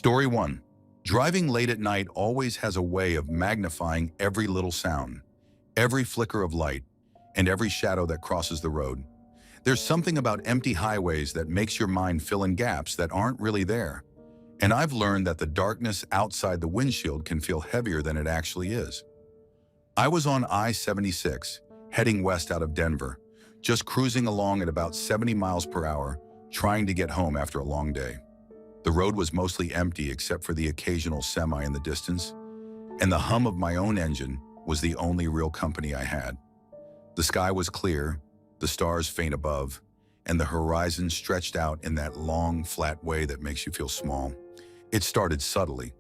Story 1. Driving late at night always has a way of magnifying every little sound, every flicker of light, and every shadow that crosses the road. There's something about empty highways that makes your mind fill in gaps that aren't really there. And I've learned that the darkness outside the windshield can feel heavier than it actually is. I was on I-76, heading west out of Denver, just cruising along at about 70 miles per hour, trying to get home after a long day. The road was mostly empty except for the occasional semi in the distance, and the hum of my own engine was the only real company I had. The sky was clear, the stars faint above, and the horizon stretched out in that long, flat way that makes you feel small. It started subtly.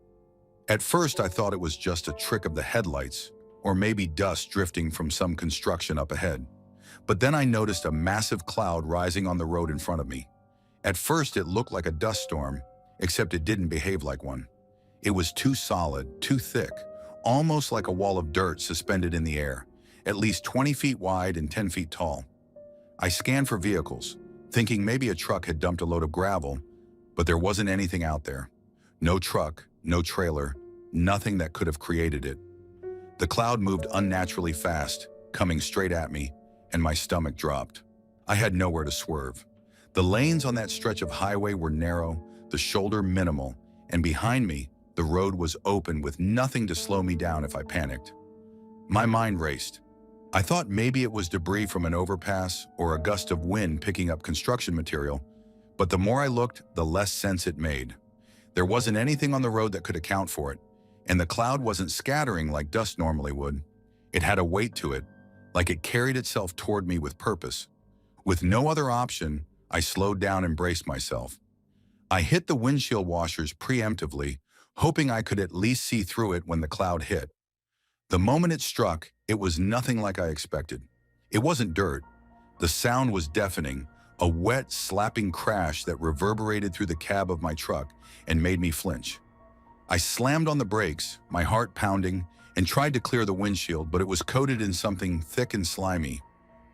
At first, I thought it was just a trick of the headlights, or maybe dust drifting from some construction up ahead. But then I noticed a massive cloud rising on the road in front of me. At first, it looked like a dust storm, except it didn't behave like one. It was too solid, too thick, almost like a wall of dirt suspended in the air, at least 20 feet wide and 10 feet tall. I scanned for vehicles, thinking maybe a truck had dumped a load of gravel, but there wasn't anything out there. No truck, no trailer, nothing that could have created it. The cloud moved unnaturally fast, coming straight at me, and my stomach dropped. I had nowhere to swerve. The lanes on that stretch of highway were narrow, the shoulder minimal, and behind me, the road was open with nothing to slow me down if I panicked. My mind raced. I thought maybe it was debris from an overpass or a gust of wind picking up construction material, but the more I looked, the less sense it made. There wasn't anything on the road that could account for it, and the cloud wasn't scattering like dust normally would. It had a weight to it, like it carried itself toward me with purpose. With no other option, I slowed down and braced myself. I hit the windshield washers preemptively, hoping I could at least see through it when the cloud hit. The moment it struck, it was nothing like I expected. It wasn't dirt. The sound was deafening, a wet, slapping crash that reverberated through the cab of my truck and made me flinch. I slammed on the brakes, my heart pounding, and tried to clear the windshield, but it was coated in something thick and slimy.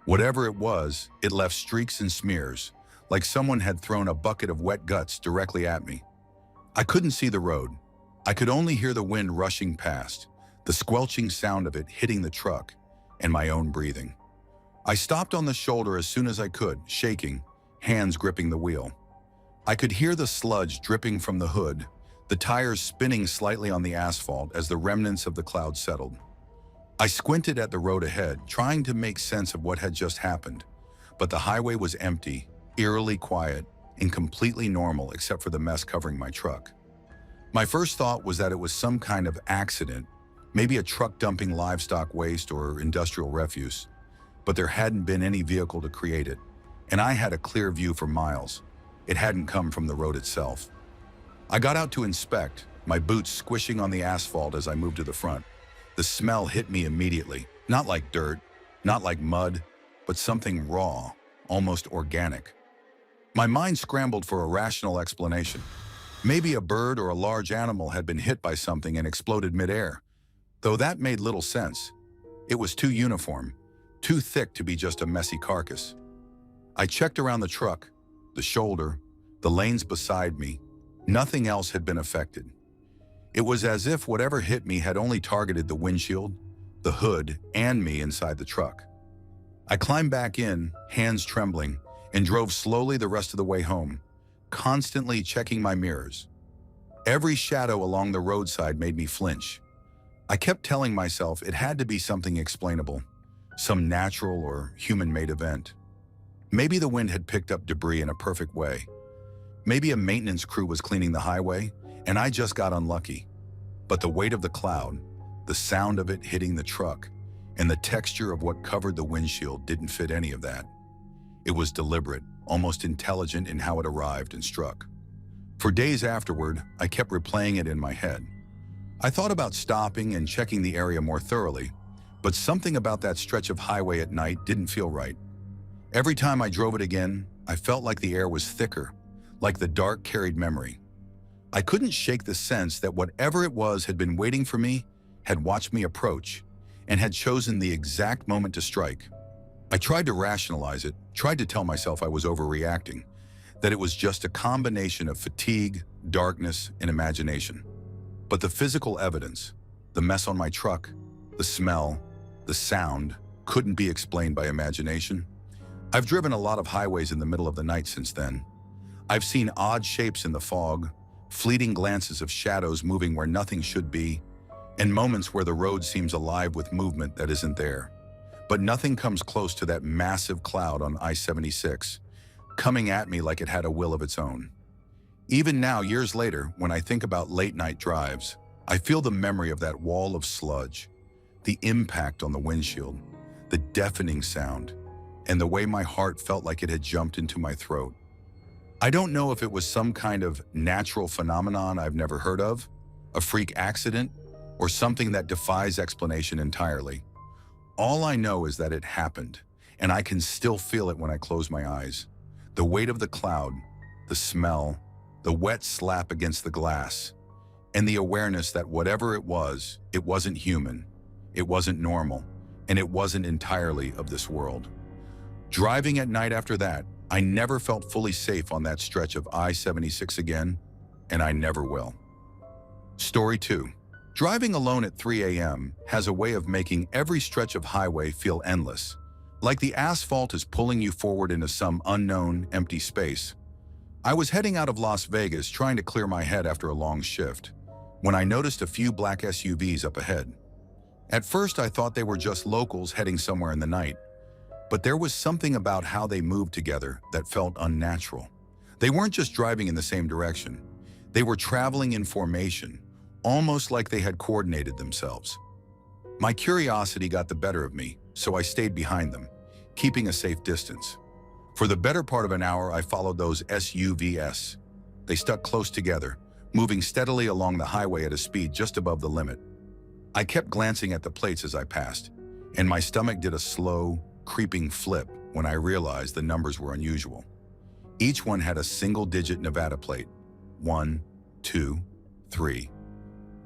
Whatever it was, it left streaks and smears, like someone had thrown a bucket of wet guts directly at me. I couldn't see the road. I could only hear the wind rushing past, the squelching sound of it hitting the truck, and my own breathing. I stopped on the shoulder as soon as I could, shaking, hands gripping the wheel. I could hear the sludge dripping from the hood, the tires spinning slightly on the asphalt as the remnants of the cloud settled. I squinted at the road ahead, trying to make sense of what had just happened, but the highway was empty, eerily quiet, and completely normal except for the mess covering my truck. My first thought was that it was some kind of accident, maybe a truck dumping livestock waste or industrial refuse, but there hadn't been any vehicle to create it, and I had a clear view for miles. It hadn't come from the road itself. I got out to inspect, my boots squishing on the asphalt as I moved to the front. The smell hit me immediately, not like dirt, not like mud, but something raw, almost organic. My mind scrambled for a rational explanation. Maybe a bird or a large animal had been hit by something and exploded midair, though that made little sense. It was too uniform, too thick to be just a messy carcass. I checked around the truck, the shoulder, the lanes beside me. Nothing else had been affected. It was as if whatever hit me had only targeted the windshield, the hood, and me inside the truck. I climbed back in, hands trembling, and drove slowly the rest of the way home, constantly checking my mirrors. Every shadow along the roadside made me flinch. I kept telling myself it had to be something explainable, some natural or human-made event. Maybe the wind had picked up debris in a perfect way. Maybe a maintenance crew was cleaning the highway, and I just got unlucky. But the weight of the cloud, the sound of it hitting the truck, and the texture of what covered the windshield didn't fit any of that. It was deliberate, almost intelligent in how it arrived and struck. For days afterward, I kept replaying it in my head. I thought about stopping and checking the area more thoroughly, but something about that stretch of highway at night didn't feel right. Every time I drove it again, I felt like the air was thicker, like the dark carried memory. I couldn't shake the sense that whatever it was had been waiting for me, had watched me approach, and had chosen the exact moment to strike. I tried to rationalize it, tried to tell myself I was overreacting, that it was just a combination of fatigue, darkness, and imagination. But the physical evidence, the mess on my truck, the smell, the sound, couldn't be explained by imagination. I've driven a lot of highways in the middle of the night since then. I've seen odd shapes in the fog, fleeting glances of shadows moving where nothing should be, and moments where the road seems alive with movement that isn't there. But nothing comes close to that massive cloud on I-76, coming at me like it had a will of its own. Even now, years later, when I think about late-night drives, I feel the memory of that wall of sludge, the impact on the windshield, the deafening sound, and the way my heart felt like it had jumped into my throat. I don't know if it was some kind of natural phenomenon I've never heard of, a freak accident, or something that defies explanation entirely. All I know is that it happened, and I can still feel it when I close my eyes. The weight of the cloud, the smell, the wet slap against the glass, and the awareness that whatever it wasn't human, it wasn't normal, and it wasn't entirely of this world. Driving at night after that, I never felt fully safe on that stretch of I-76 again, and I never will. Story 2. Driving alone at 3 a.m. has a way of making every stretch of highway feel endless, like the asphalt is pulling you forward into some unknown, empty space. I was heading out of Las Vegas trying to clear my head after a long shift, when I noticed a few black SUVs up ahead. At first, I thought they were just locals heading somewhere in the night, but there was something about how they moved together that felt unnatural. They weren't just driving in the same direction. They were traveling in formation, almost like they had coordinated themselves. My curiosity got the better of me, so I stayed behind them, keeping a safe distance. For the better part of an hour, I followed those SUVs. They stuck close together, moving steadily along the highway at a speed just above the limit. I kept glancing at the plates as I passed, and my stomach did a slow, creeping flip when I realized the numbers were unusual. Each one had a single-digit Nevada plate, 1, 2, 3.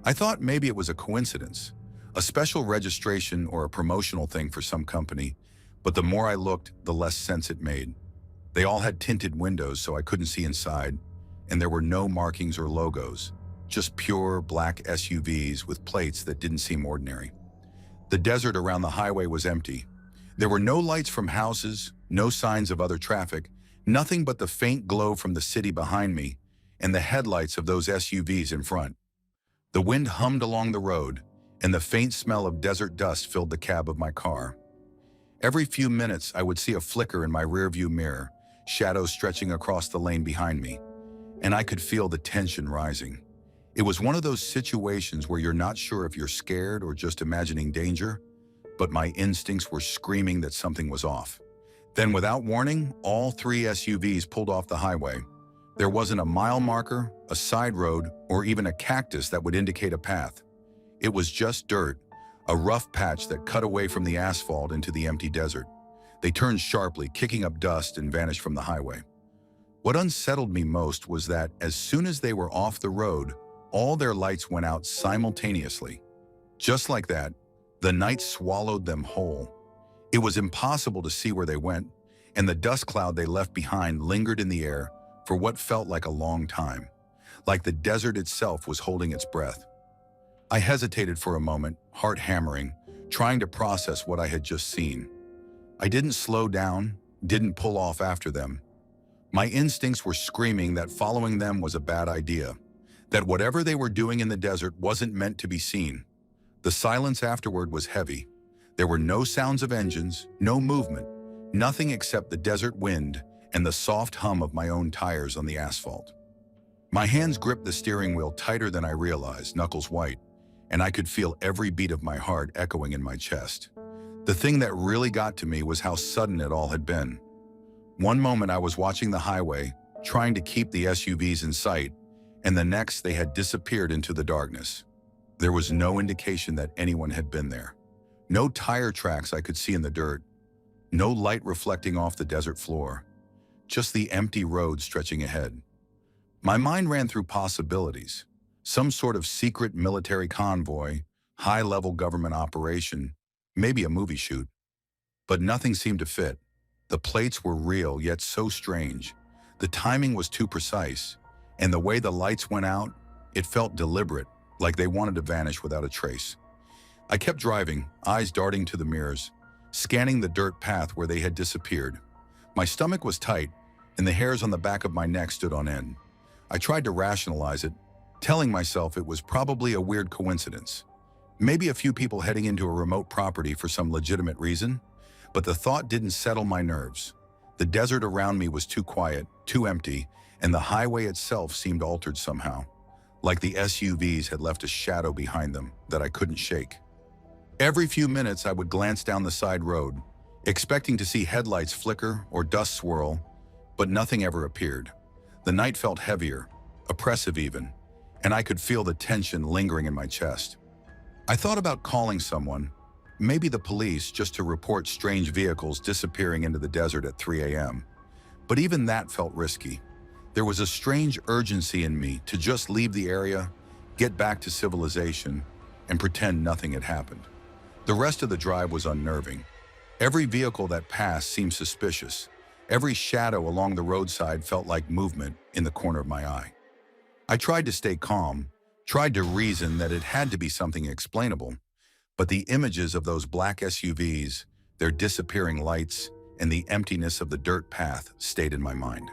I thought maybe it was a coincidence, a special registration or a promotional thing for some company, but the more I looked, the less sense it made. They all had tinted windows so I couldn't see inside, and there were no markings or logos, just pure black SUVs with plates that didn't seem ordinary. The desert around the highway was empty. There were no lights from houses, no signs of other traffic, nothing but the faint glow from the city behind me and the headlights of those SUVs in front. The wind hummed along the road, and the faint smell of desert dust filled the cab of my car. Every few minutes, I would see a flicker in my rearview mirror, shadows stretching across the lane behind me, and I could feel the tension rising. It was one of those situations where you're not sure if you're scared or just imagining danger, but my instincts were screaming that something was off. Then, without warning, all 3 SUVs pulled off the highway. There wasn't a mile marker, a side road, or even a cactus that would indicate a path. It was just dirt, a rough patch that cut away from the asphalt into the empty desert. They turned sharply, kicking up dust, and vanished from the highway. What unsettled me most was that as soon as they were off the road, all their lights went out simultaneously. Just like that, the night swallowed them whole. It was impossible to see where they went, and the dust cloud they left behind lingered in the air for what felt like a long time, like the desert itself was holding its breath. I hesitated for a moment, heart hammering, trying to process what I had just seen. I didn't slow down, didn't pull off after them. My instincts were screaming that following them was a bad idea, that whatever they were doing in the desert wasn't meant to be seen. The silence afterward was heavy. There were no sounds of engines, no movement, nothing except the desert wind and the soft hum of my own tires on the asphalt. My hands gripped the steering wheel tighter than I realized, knuckles white, and I could feel every beat of my heart echoing in my chest. The thing that really got to me was how sudden it all had been. One moment I was watching the highway, trying to keep the SUVs in sight, and the next they had disappeared into the darkness. There was no indication that anyone had been there. No tire tracks I could see in the dirt. No light reflecting off the desert floor. Just the empty road stretching ahead. My mind ran through possibilities. Some sort of secret military convoy, high-level government operation, maybe a movie shoot. But nothing seemed to fit. The plates were real, yet so strange. The timing was too precise, and the way the lights went out, it felt deliberate, like they wanted to vanish without a trace. I kept driving, eyes darting to the mirrors, scanning the dirt path where they had disappeared. My stomach was tight, and the hairs on the back of my neck stood on end. I tried to rationalize it, telling myself it was probably a weird coincidence. Maybe a few people heading into a remote property for some legitimate reason, but the thought didn't settle my nerves. The desert around me was too quiet, too empty, and the highway itself seemed altered somehow, like the SUVs had left a shadow behind them that I couldn't shake. Every few minutes I would glance down the side road, expecting to see headlights flicker or dust swirl, but nothing ever appeared. The night felt heavier, oppressive even, and I could feel the tension lingering in my chest. I thought about calling someone, maybe the police, just to report strange vehicles disappearing into the desert at 3 a.m. But even that felt risky. There was a strange urgency in me to just leave the area, get back to civilization, and pretend nothing had happened. The rest of the drive was unnerving. Every vehicle that passed seemed suspicious. Every shadow along the roadside felt like movement in the corner of my eye. I tried to stay calm, tried to reason that it had to be something explainable, but the images of those black SUVs, their disappearing lights, and the emptiness of the dirt path stayed in my mind.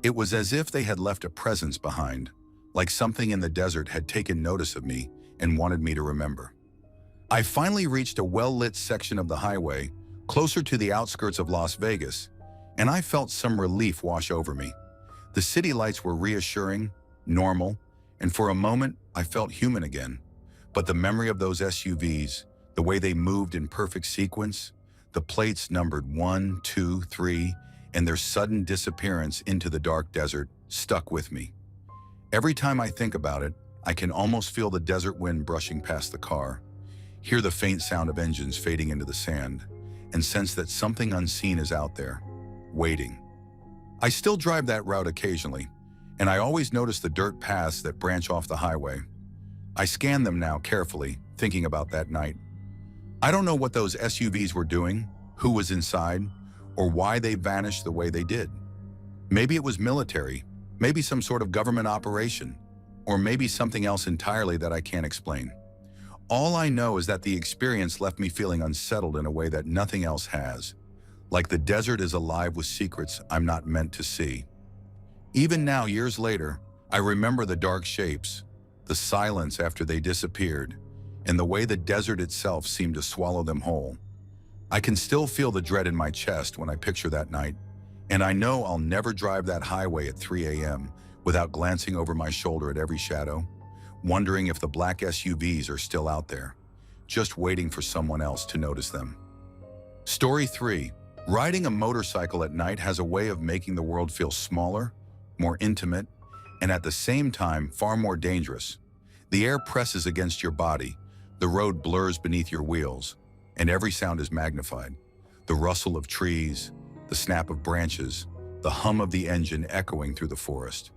It was as if they had left a presence behind, like something in the desert had taken notice of me and wanted me to remember. I finally reached a well-lit section of the highway, closer to the outskirts of Las Vegas, and I felt some relief wash over me. The city lights were reassuring, normal, and for a moment I felt human again. But the memory of those SUVs, the way they moved in perfect sequence, the plates numbered 1, 2, 3, and their sudden disappearance into the dark desert stuck with me. Every time I think about it, I can almost feel the desert wind brushing past the car, hear the faint sound of engines fading into the sand, and sense that something unseen is out there, waiting. I still drive that route occasionally, and I always notice the dirt paths that branch off the highway. I scan them now carefully, thinking about that night. I don't know what those SUVs were doing, who was inside, or why they vanished the way they did. Maybe it was military, maybe some sort of government operation, or maybe something else entirely that I can't explain. All I know is that the experience left me feeling unsettled in a way that nothing else has, like the desert is alive with secrets I'm not meant to see. Even now, years later, I remember the dark shapes, the silence after they disappeared, and the way the desert itself seemed to swallow them whole. I can still feel the dread in my chest when I picture that night, and I know I'll never drive that highway at 3 a.m. without glancing over my shoulder at every shadow, wondering if the black SUVs are still out there, just waiting for someone else to notice them. Story 3. Riding a motorcycle at night has a way of making the world feel smaller, more intimate, and at the same time far more dangerous. The air presses against your body, the road blurs beneath your wheels, and every sound is magnified. The rustle of trees, the snap of branches, the hum of the engine echoing through the forest.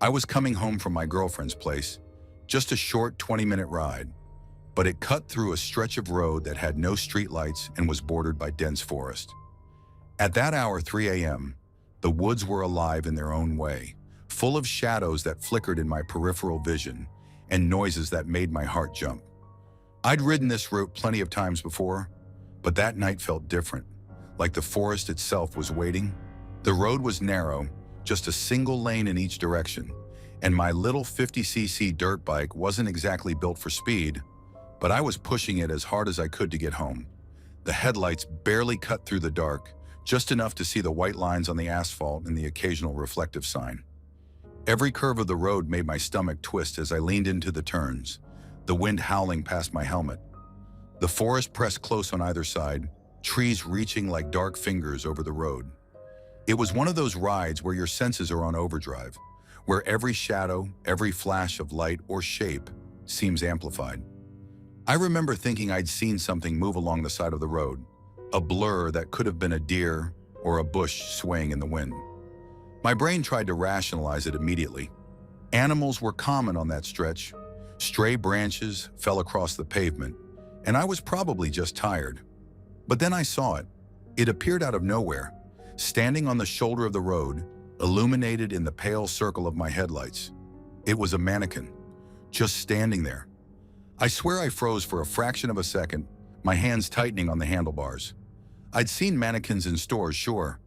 I was coming home from my girlfriend's place, just a short 20-minute ride, but it cut through a stretch of road that had no streetlights and was bordered by dense forest. At that hour, 3 a.m., the woods were alive in their own way, full of shadows that flickered in my peripheral vision and noises that made my heart jump. I'd ridden this route plenty of times before, but that night felt different, like the forest itself was waiting. The road was narrow, just a single lane in each direction, and my little 50cc dirt bike wasn't exactly built for speed, but I was pushing it as hard as I could to get home. The headlights barely cut through the dark, just enough to see the white lines on the asphalt and the occasional reflective sign. Every curve of the road made my stomach twist as I leaned into the turns, the wind howling past my helmet. The forest pressed close on either side, trees reaching like dark fingers over the road. It was one of those rides where your senses are on overdrive, where every shadow, every flash of light or shape seems amplified. I remember thinking I'd seen something move along the side of the road, a blur that could have been a deer or a bush swaying in the wind. My brain tried to rationalize it immediately. Animals were common on that stretch. Stray branches fell across the pavement, and I was probably just tired. But then I saw it. It appeared out of nowhere, standing on the shoulder of the road, illuminated in the pale circle of my headlights. It was a mannequin, just standing there. I swear I froze for a fraction of a second, my hands tightening on the handlebars. I'd seen mannequins in stores, sure,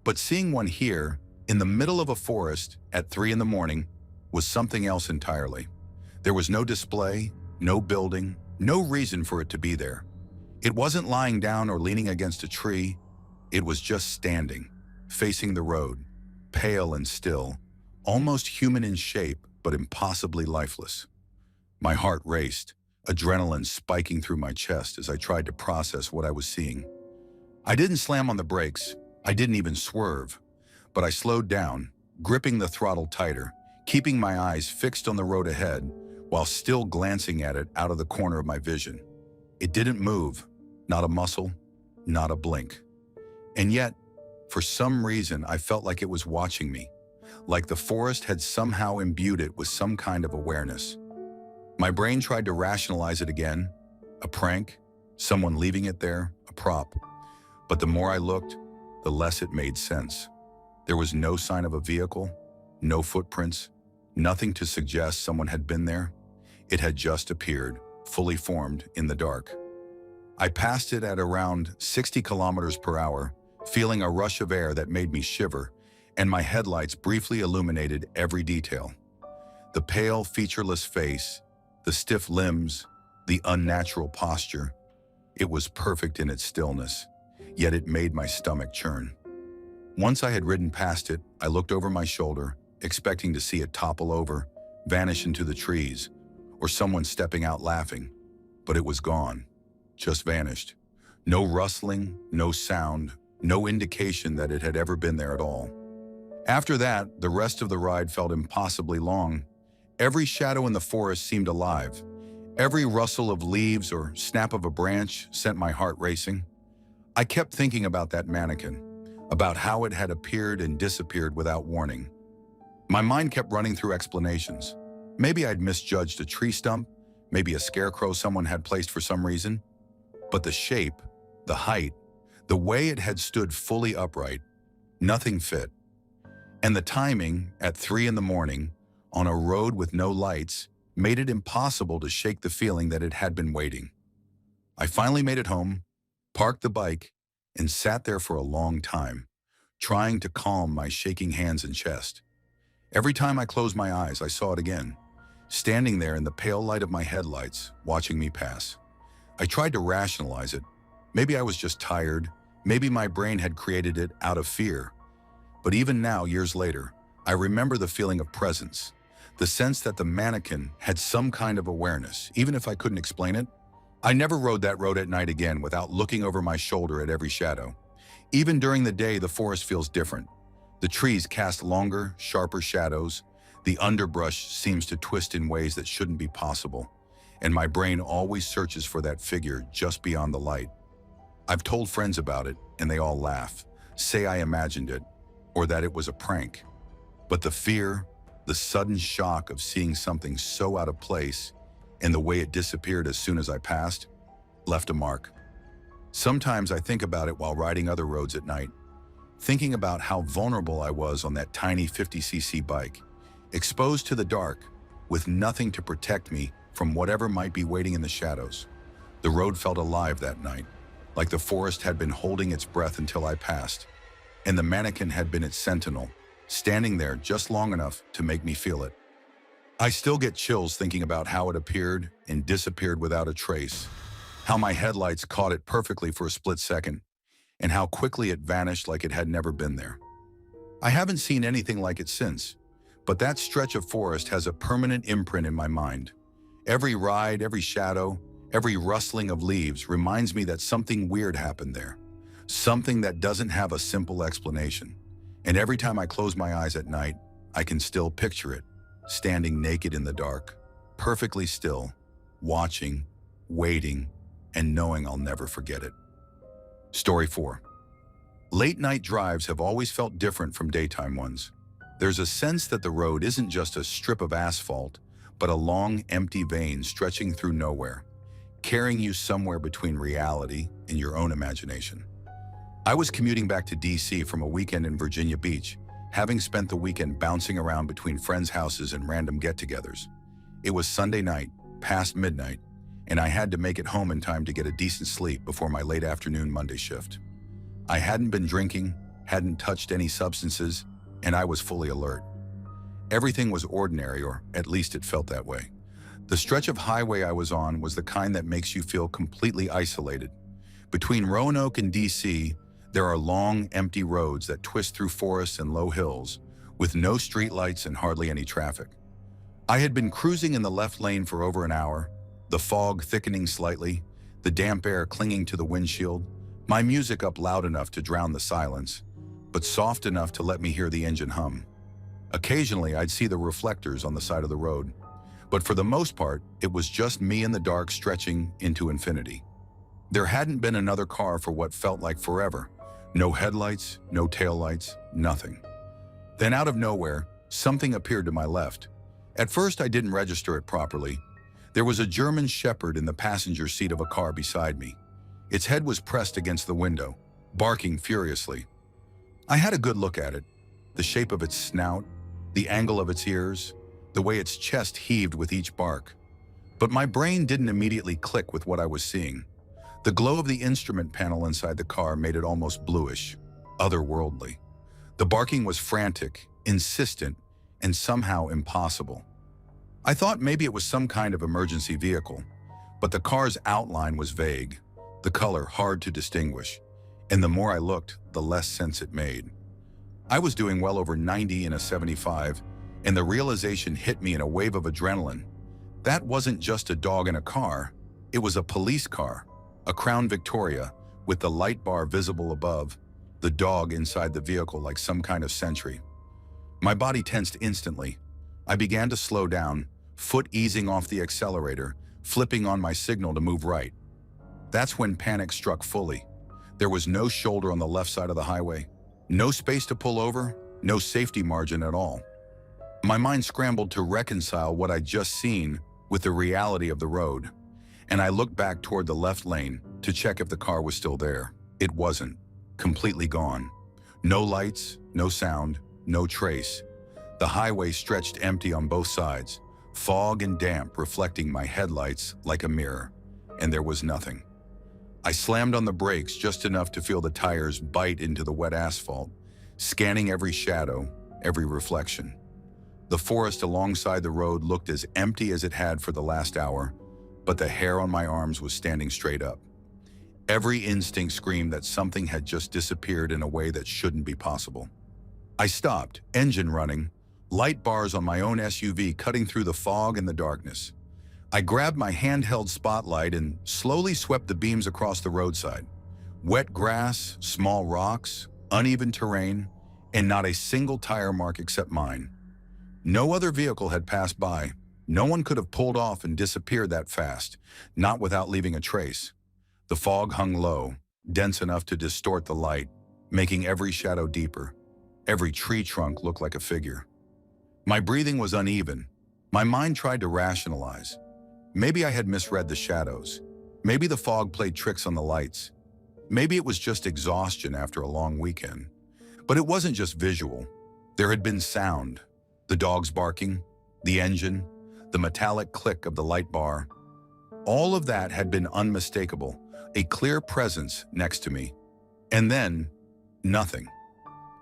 but seeing one here, in the middle of a forest at 3 in the morning, was something else entirely. There was no display, no building, no reason for it to be there. It wasn't lying down or leaning against a tree. It was just standing, facing the road, pale and still, almost human in shape, but impossibly lifeless. My heart raced, adrenaline spiking through my chest as I tried to process what I was seeing. I didn't slam on the brakes, I didn't even swerve, but I slowed down, gripping the throttle tighter, keeping my eyes fixed on the road ahead while still glancing at it out of the corner of my vision. It didn't move, not a muscle, not a blink. And yet, for some reason, I felt like it was watching me, like the forest had somehow imbued it with some kind of awareness. My brain tried to rationalize it again, a prank, someone leaving it there, a prop. But the more I looked, the less it made sense. There was no sign of a vehicle, no footprints, nothing to suggest someone had been there. It had just appeared, fully formed, in the dark. I passed it at around 60 kilometers per hour, feeling a rush of air that made me shiver, and my headlights briefly illuminated every detail. The pale, featureless face, the stiff limbs, the unnatural posture. It was perfect in its stillness, yet it made my stomach churn. Once I had ridden past it, I looked over my shoulder, expecting to see it topple over, vanish into the trees, or someone stepping out laughing. But it was gone, just vanished. No rustling, no sound, no indication that it had ever been there at all. After that, the rest of the ride felt impossibly long. Every shadow in the forest seemed alive. Every rustle of leaves or snap of a branch sent my heart racing. I kept thinking about that mannequin, about how it had appeared and disappeared without warning. My mind kept running through explanations. Maybe I'd misjudged a tree stump, maybe a scarecrow someone had placed for some reason. But the shape, the height, the way it had stood fully upright, nothing fit. And the timing, at 3 in the morning, on a road with no lights, made it impossible to shake the feeling that it had been waiting. I finally made it home, parked the bike, and sat there for a long time, trying to calm my shaking hands and chest. Every time I closed my eyes, I saw it again, standing there in the pale light of my headlights, watching me pass. I tried to rationalize it. Maybe I was just tired. Maybe my brain had created it out of fear. But even now, years later, I remember the feeling of presence, the sense that the mannequin had some kind of awareness, even if I couldn't explain it. I never rode that road at night again without looking over my shoulder at every shadow. Even during the day, the forest feels different. The trees cast longer, sharper shadows. The underbrush seems to twist in ways that shouldn't be possible. And my brain always searches for that figure just beyond the light. I've told friends about it, and they all laugh, say I imagined it, or that it was a prank. But the fear, the sudden shock of seeing something so out of place, and the way it disappeared as soon as I passed, left a mark. Sometimes I think about it while riding other roads at night, thinking about how vulnerable I was on that tiny 50cc bike, exposed to the dark, with nothing to protect me from whatever might be waiting in the shadows. The road felt alive that night, like the forest had been holding its breath until I passed, and the mannequin had been its sentinel, standing there just long enough to make me feel it. I still get chills thinking about how it appeared and disappeared without a trace, how my headlights caught it perfectly for a split second, and how quickly it vanished like it had never been there. I haven't seen anything like it since, but that stretch of forest has a permanent imprint in my mind. Every ride, every shadow, every rustling of leaves reminds me that something weird happened there, something that doesn't have a simple explanation. And every time I close my eyes at night, I can still picture it, standing naked in the dark, perfectly still, watching, waiting, and knowing I'll never forget it. Story 4. Late night drives have always felt different from daytime ones. There's a sense that the road isn't just a strip of asphalt, but a long, empty vein stretching through nowhere, carrying you somewhere between reality and your own imagination. I was commuting back to DC from a weekend in Virginia Beach, having spent the weekend bouncing around between friends' houses and random get-togethers. It was Sunday night, past midnight, and I had to make it home in time to get a decent sleep before my late afternoon Monday shift. I hadn't been drinking, hadn't touched any substances, and I was fully alert. Everything was ordinary, or at least it felt that way. The stretch of highway I was on was the kind that makes you feel completely isolated. Between Roanoke and DC, there are long, empty roads that twist through forests and low hills, with no streetlights and hardly any traffic. I had been cruising in the left lane for over an hour, the fog thickening slightly, the damp air clinging to the windshield, my music up loud enough to drown the silence, but soft enough to let me hear the engine hum. Occasionally, I'd see the reflectors on the side of the road, but for the most part, it was just me in the dark stretching into infinity. There hadn't been another car for what felt like forever. No headlights, no taillights, nothing. Then out of nowhere, something appeared to my left. At first, I didn't register it properly. There was a German Shepherd in the passenger seat of a car beside me. Its head was pressed against the window, barking furiously. I had a good look at it, the shape of its snout, the angle of its ears, the way its chest heaved with each bark. But my brain didn't immediately click with what I was seeing. The glow of the instrument panel inside the car made it almost bluish, otherworldly. The barking was frantic, insistent, and somehow impossible. I thought maybe it was some kind of emergency vehicle, but the car's outline was vague, the color hard to distinguish, and the more I looked, the less sense it made. I was doing well over 90 in a 75, and the realization hit me in a wave of adrenaline. That wasn't just a dog in a car, it was a police car. A Crown Victoria, with the light bar visible above, the dog inside the vehicle like some kind of sentry. My body tensed instantly. I began to slow down, foot easing off the accelerator, flipping on my signal to move right. That's when panic struck fully. There was no shoulder on the left side of the highway, no space to pull over, no safety margin at all. My mind scrambled to reconcile what I'd just seen with the reality of the road, and I looked back toward the left lane to check if the car was still there. It wasn't. Completely gone. No lights, no sound, no trace. The highway stretched empty on both sides, fog and damp reflecting my headlights like a mirror, and there was nothing. I slammed on the brakes just enough to feel the tires bite into the wet asphalt, scanning every shadow, every reflection. The forest alongside the road looked as empty as it had for the last hour, but the hair on my arms was standing straight up. Every instinct screamed that something had just disappeared in a way that shouldn't be possible. I stopped, engine running, light bars on my own SUV cutting through the fog and the darkness. I grabbed my handheld spotlight and slowly swept the beams across the roadside. Wet grass, small rocks, uneven terrain, and not a single tire mark except mine. No other vehicle had passed by. No one could have pulled off and disappeared that fast, not without leaving a trace. The fog hung low, dense enough to distort the light, making every shadow deeper. Every tree trunk looked like a figure. My breathing was uneven. My mind tried to rationalize. Maybe I had misread the shadows. Maybe the fog played tricks on the lights. Maybe it was just exhaustion after a long weekend. But it wasn't just visual. There had been sound. The dogs barking, the engine, the metallic click of the light bar. All of that had been unmistakable, a clear presence next to me. And then, nothing.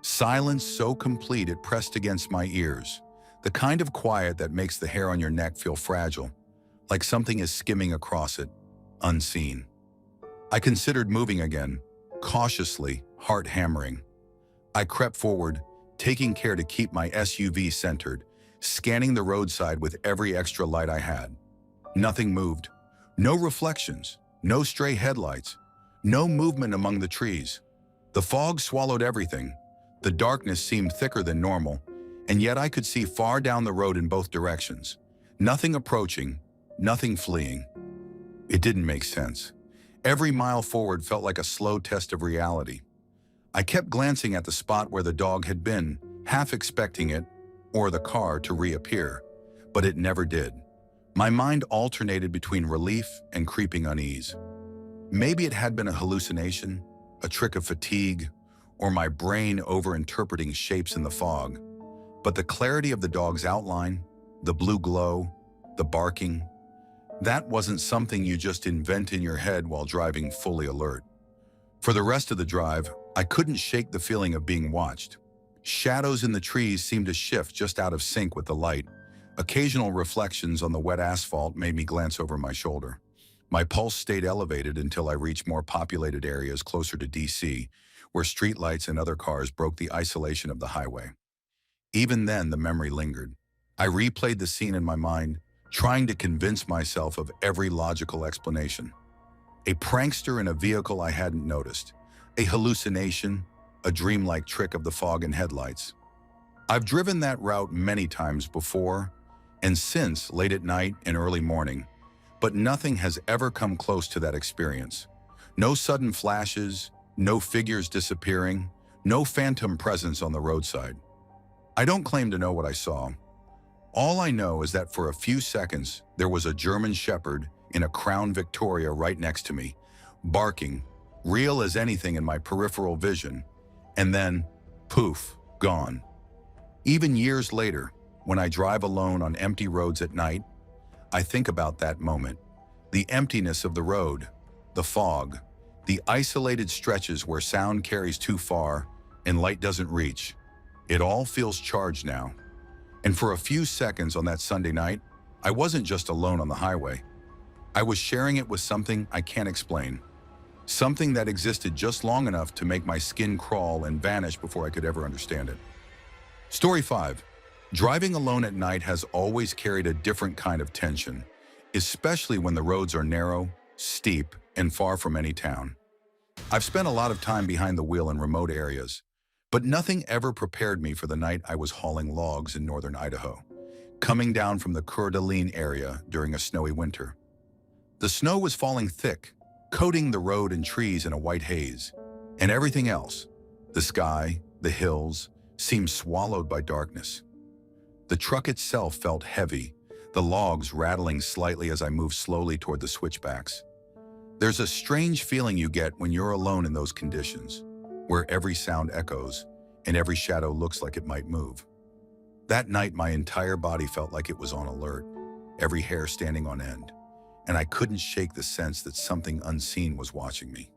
Silence so complete it pressed against my ears, the kind of quiet that makes the hair on your neck feel fragile, like something is skimming across it, unseen. I considered moving again, cautiously, heart hammering. I crept forward, taking care to keep my SUV centered, scanning the roadside with every extra light I had. Nothing moved. No reflections, no stray headlights, no movement among the trees. The fog swallowed everything. The darkness seemed thicker than normal, and yet I could see far down the road in both directions. Nothing approaching, nothing fleeing. It didn't make sense. Every mile forward felt like a slow test of reality. I kept glancing at the spot where the dog had been, half expecting it, or the car to reappear, but it never did. My mind alternated between relief and creeping unease. Maybe it had been a hallucination, a trick of fatigue, or my brain over-interpreting shapes in the fog. But the clarity of the dog's outline, the blue glow, the barking, that wasn't something you just invent in your head while driving fully alert. For the rest of the drive, I couldn't shake the feeling of being watched. Shadows in the trees seemed to shift just out of sync with the light. Occasional reflections on the wet asphalt made me glance over my shoulder. My pulse stayed elevated until I reached more populated areas closer to DC, where streetlights and other cars broke the isolation of the highway. Even then, the memory lingered. I replayed the scene in my mind, trying to convince myself of every logical explanation. A prankster in a vehicle I hadn't noticed, a hallucination, a dreamlike trick of the fog and headlights. I've driven that route many times before and since, late at night and early morning, but nothing has ever come close to that experience. No sudden flashes, no figures disappearing, no phantom presence on the roadside. I don't claim to know what I saw. All I know is that for a few seconds, there was a German Shepherd in a Crown Victoria right next to me, barking, real as anything in my peripheral vision, and then, poof, gone. Even years later, when I drive alone on empty roads at night, I think about that moment. The emptiness of the road, the fog, the isolated stretches where sound carries too far and light doesn't reach. It all feels charged now. And for a few seconds on that Sunday night, I wasn't just alone on the highway. I was sharing it with something I can't explain. Something that existed just long enough to make my skin crawl and vanish before I could ever understand it. Story 5. Driving alone at night has always carried a different kind of tension, especially when the roads are narrow, steep, and far from any town. I've spent a lot of time behind the wheel in remote areas, but nothing ever prepared me for the night I was hauling logs in northern Idaho, coming down from the Coeur d'Alene area during a snowy winter. The snow was falling thick, coating the road and trees in a white haze, and everything else, the sky, the hills, seemed swallowed by darkness. The truck itself felt heavy, the logs rattling slightly as I moved slowly toward the switchbacks. There's a strange feeling you get when you're alone in those conditions, where every sound echoes and every shadow looks like it might move. That night, my entire body felt like it was on alert, every hair standing on end, and I couldn't shake the sense that something unseen was watching me.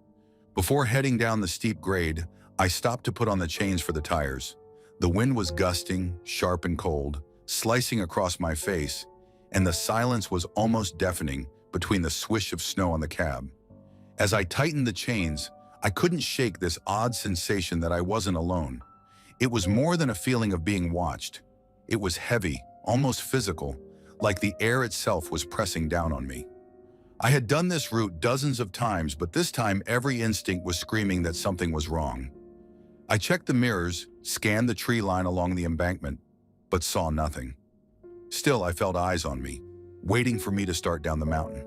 Before heading down the steep grade, I stopped to put on the chains for the tires. The wind was gusting, sharp and cold, slicing across my face, and the silence was almost deafening between the swish of snow on the cab. As I tightened the chains, I couldn't shake this odd sensation that I wasn't alone. It was more than a feeling of being watched. It was heavy, almost physical, like the air itself was pressing down on me. I had done this route dozens of times, but this time every instinct was screaming that something was wrong. I checked the mirrors, scanned the tree line along the embankment, but saw nothing. Still, I felt eyes on me, waiting for me to start down the mountain.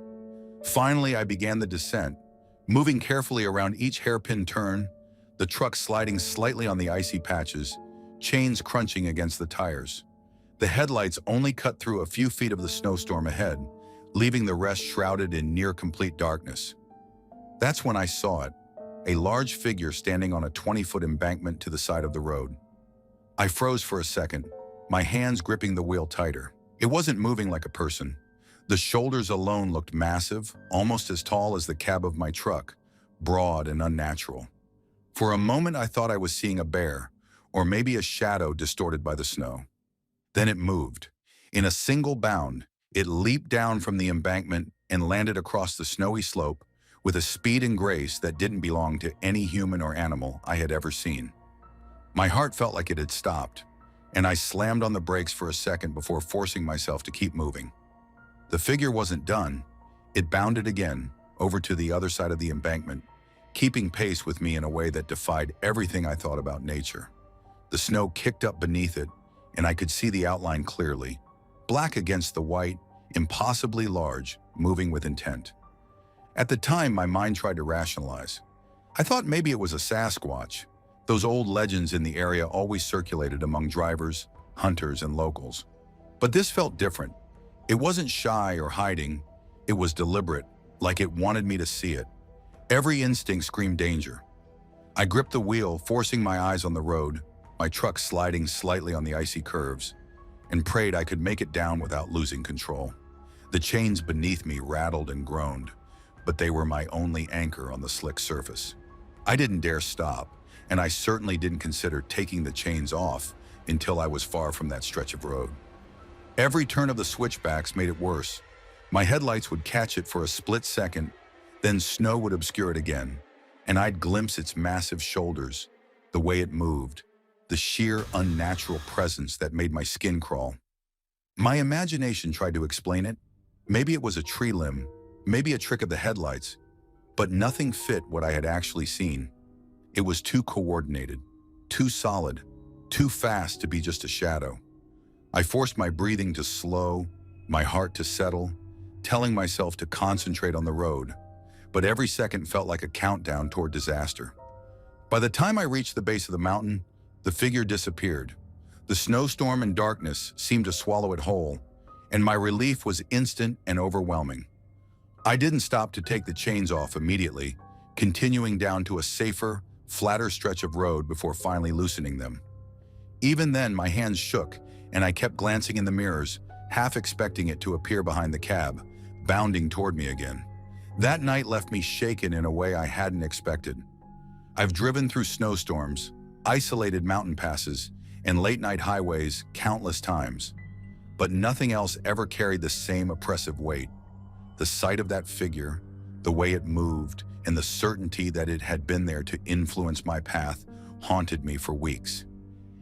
Finally, I began the descent, moving carefully around each hairpin turn, the truck sliding slightly on the icy patches, chains crunching against the tires. The headlights only cut through a few feet of the snowstorm ahead, leaving the rest shrouded in near-complete darkness. That's when I saw it, a large figure standing on a 20-foot embankment to the side of the road. I froze for a second, my hands gripping the wheel tighter. It wasn't moving like a person. The shoulders alone looked massive, almost as tall as the cab of my truck, broad and unnatural. For a moment, I thought I was seeing a bear, or maybe a shadow distorted by the snow. Then it moved. In a single bound, it leaped down from the embankment and landed across the snowy slope with a speed and grace that didn't belong to any human or animal I had ever seen. My heart felt like it had stopped, and I slammed on the brakes for a second before forcing myself to keep moving. The figure wasn't done. It bounded again, over to the other side of the embankment, keeping pace with me in a way that defied everything I thought about nature. The snow kicked up beneath it, and I could see the outline clearly, black against the white, impossibly large, moving with intent. At the time, my mind tried to rationalize. I thought maybe it was a Sasquatch. Those old legends in the area always circulated among drivers, hunters, and locals. But this felt different. It wasn't shy or hiding. It was deliberate, like it wanted me to see it. Every instinct screamed danger. I gripped the wheel, forcing my eyes on the road, my truck sliding slightly on the icy curves, and prayed I could make it down without losing control. The chains beneath me rattled and groaned, but they were my only anchor on the slick surface. I didn't dare stop, and I certainly didn't consider taking the chains off until I was far from that stretch of road. Every turn of the switchbacks made it worse. My headlights would catch it for a split second, then snow would obscure it again, and I'd glimpse its massive shoulders, the way it moved, the sheer unnatural presence that made my skin crawl. My imagination tried to explain it. Maybe it was a tree limb, maybe a trick of the headlights, but nothing fit what I had actually seen. It was too coordinated, too solid, too fast to be just a shadow. I forced my breathing to slow, my heart to settle, telling myself to concentrate on the road, but every second felt like a countdown toward disaster. By the time I reached the base of the mountain, the figure disappeared. The snowstorm and darkness seemed to swallow it whole, and my relief was instant and overwhelming. I didn't stop to take the chains off immediately, continuing down to a safer, flatter stretch of road before finally loosening them. Even then, my hands shook, and I kept glancing in the mirrors, half expecting it to appear behind the cab, bounding toward me again. That night left me shaken in a way I hadn't expected. I've driven through snowstorms, isolated mountain passes, and late-night highways countless times, but nothing else ever carried the same oppressive weight. The sight of that figure, the way it moved, and the certainty that it had been there to influence my path haunted me for weeks.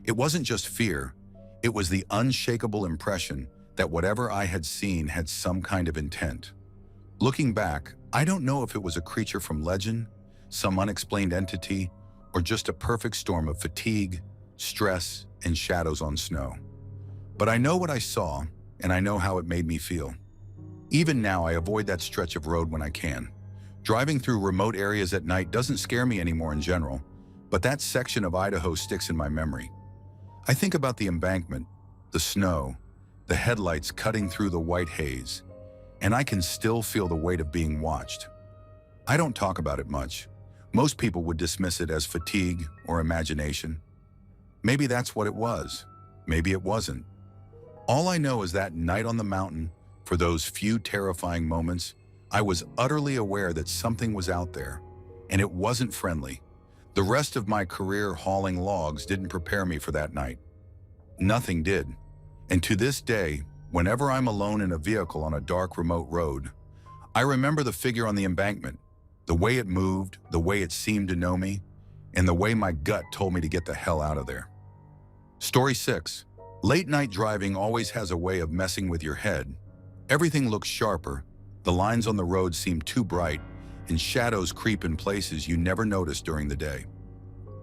It wasn't just fear, it was the unshakable impression that whatever I had seen had some kind of intent. Looking back, I don't know if it was a creature from legend, some unexplained entity, or just a perfect storm of fatigue, stress, and shadows on snow. But I know what I saw, and I know how it made me feel. Even now, I avoid that stretch of road when I can. Driving through remote areas at night doesn't scare me anymore in general, but that section of Idaho sticks in my memory. I think about the embankment, the snow, the headlights cutting through the white haze, and I can still feel the weight of being watched. I don't talk about it much. Most people would dismiss it as fatigue or imagination. Maybe that's what it was. Maybe it wasn't. All I know is that night on the mountain, for those few terrifying moments, I was utterly aware that something was out there, and it wasn't friendly. The rest of my career hauling logs didn't prepare me for that night. Nothing did. And to this day, whenever I'm alone in a vehicle on a dark, remote road, I remember the figure on the embankment, the way it moved, the way it seemed to know me, and the way my gut told me to get the hell out of there. Story 6. Late night driving always has a way of messing with your head. Everything looks sharper, the lines on the road seem too bright, and shadows creep in places you never noticed during the day.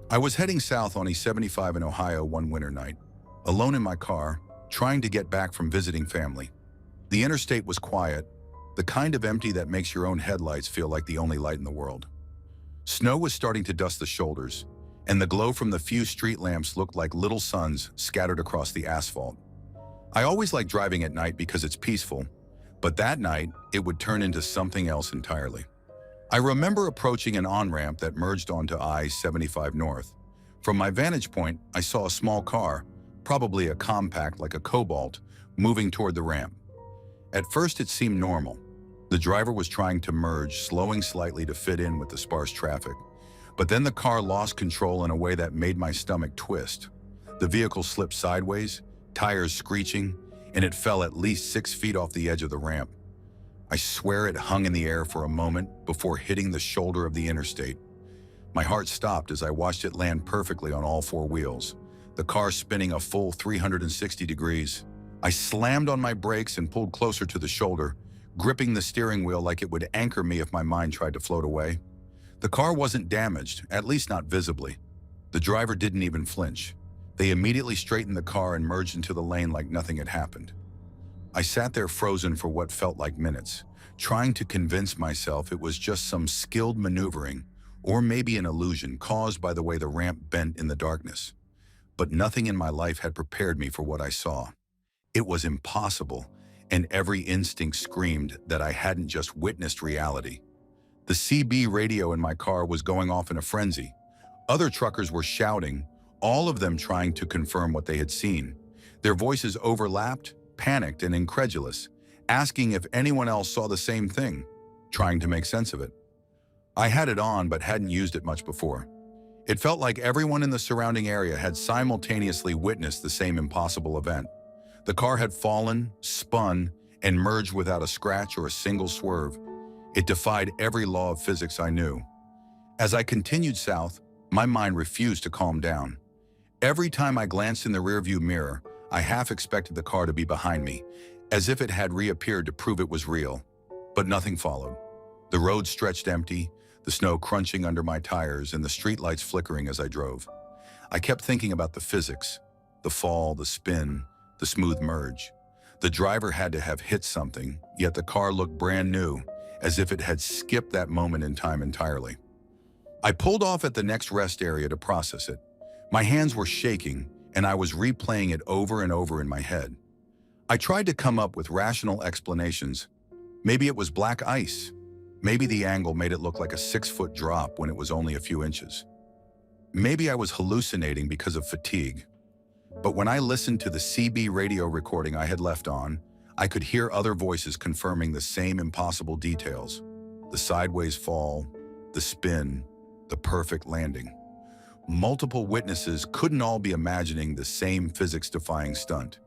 I was heading south on E75 in Ohio one winter night, alone in my car, trying to get back from visiting family. The interstate was quiet, the kind of empty that makes your own headlights feel like the only light in the world. Snow was starting to dust the shoulders, and the glow from the few street lamps looked like little suns scattered across the asphalt. I always like driving at night because it's peaceful, but that night it would turn into something else entirely. I remember approaching an on-ramp that merged onto I-75 North. From my vantage point, I saw a small car, probably a compact like a Cobalt, moving toward the ramp. At first it seemed normal. The driver was trying to merge, slowing slightly to fit in with the sparse traffic. But then the car lost control in a way that made my stomach twist. The vehicle slipped sideways, tires screeching, and it fell at least 6 feet off the edge of the ramp. I swear it hung in the air for a moment before hitting the shoulder of the interstate. My heart stopped as I watched it land perfectly on all 4 wheels, the car spinning a full 360 degrees. I slammed on my brakes and pulled closer to the shoulder, gripping the steering wheel like it would anchor me if my mind tried to float away. The car wasn't damaged, at least not visibly. The driver didn't even flinch. They immediately straightened the car and merged into the lane like nothing had happened. I sat there frozen for what felt like minutes, trying to convince myself it was just some skilled maneuvering, or maybe an illusion caused by the way the ramp bent in the darkness. But nothing in my life had prepared me for what I saw. It was impossible, and every instinct screamed that I hadn't just witnessed reality. The CB radio in my car was going off in a frenzy. Other truckers were shouting, all of them trying to confirm what they had seen. Their voices overlapped, panicked and incredulous, asking if anyone else saw the same thing, trying to make sense of it. I had it on but hadn't used it much before. It felt like everyone in the surrounding area had simultaneously witnessed the same impossible event. The car had fallen, spun, and merged without a scratch or a single swerve. It defied every law of physics I knew. As I continued south, my mind refused to calm down. Every time I glanced in the rearview mirror, I half expected the car to be behind me, as if it had reappeared to prove it was real. But nothing followed. The road stretched empty, the snow crunching under my tires and the streetlights flickering as I drove. I kept thinking about the physics, the fall, the spin, the smooth merge. The driver had to have hit something, yet the car looked brand new, as if it had skipped that moment in time entirely. I pulled off at the next rest area to process it. My hands were shaking, and I was replaying it over and over in my head. I tried to come up with rational explanations. Maybe it was black ice. Maybe the angle made it look like a 6-foot drop when it was only a few inches. Maybe I was hallucinating because of fatigue. But when I listened to the CB radio recording I had left on, I could hear other voices confirming the same impossible details. The sideways fall, the spin, the perfect landing. Multiple witnesses couldn't all be imagining the same physics-defying stunt.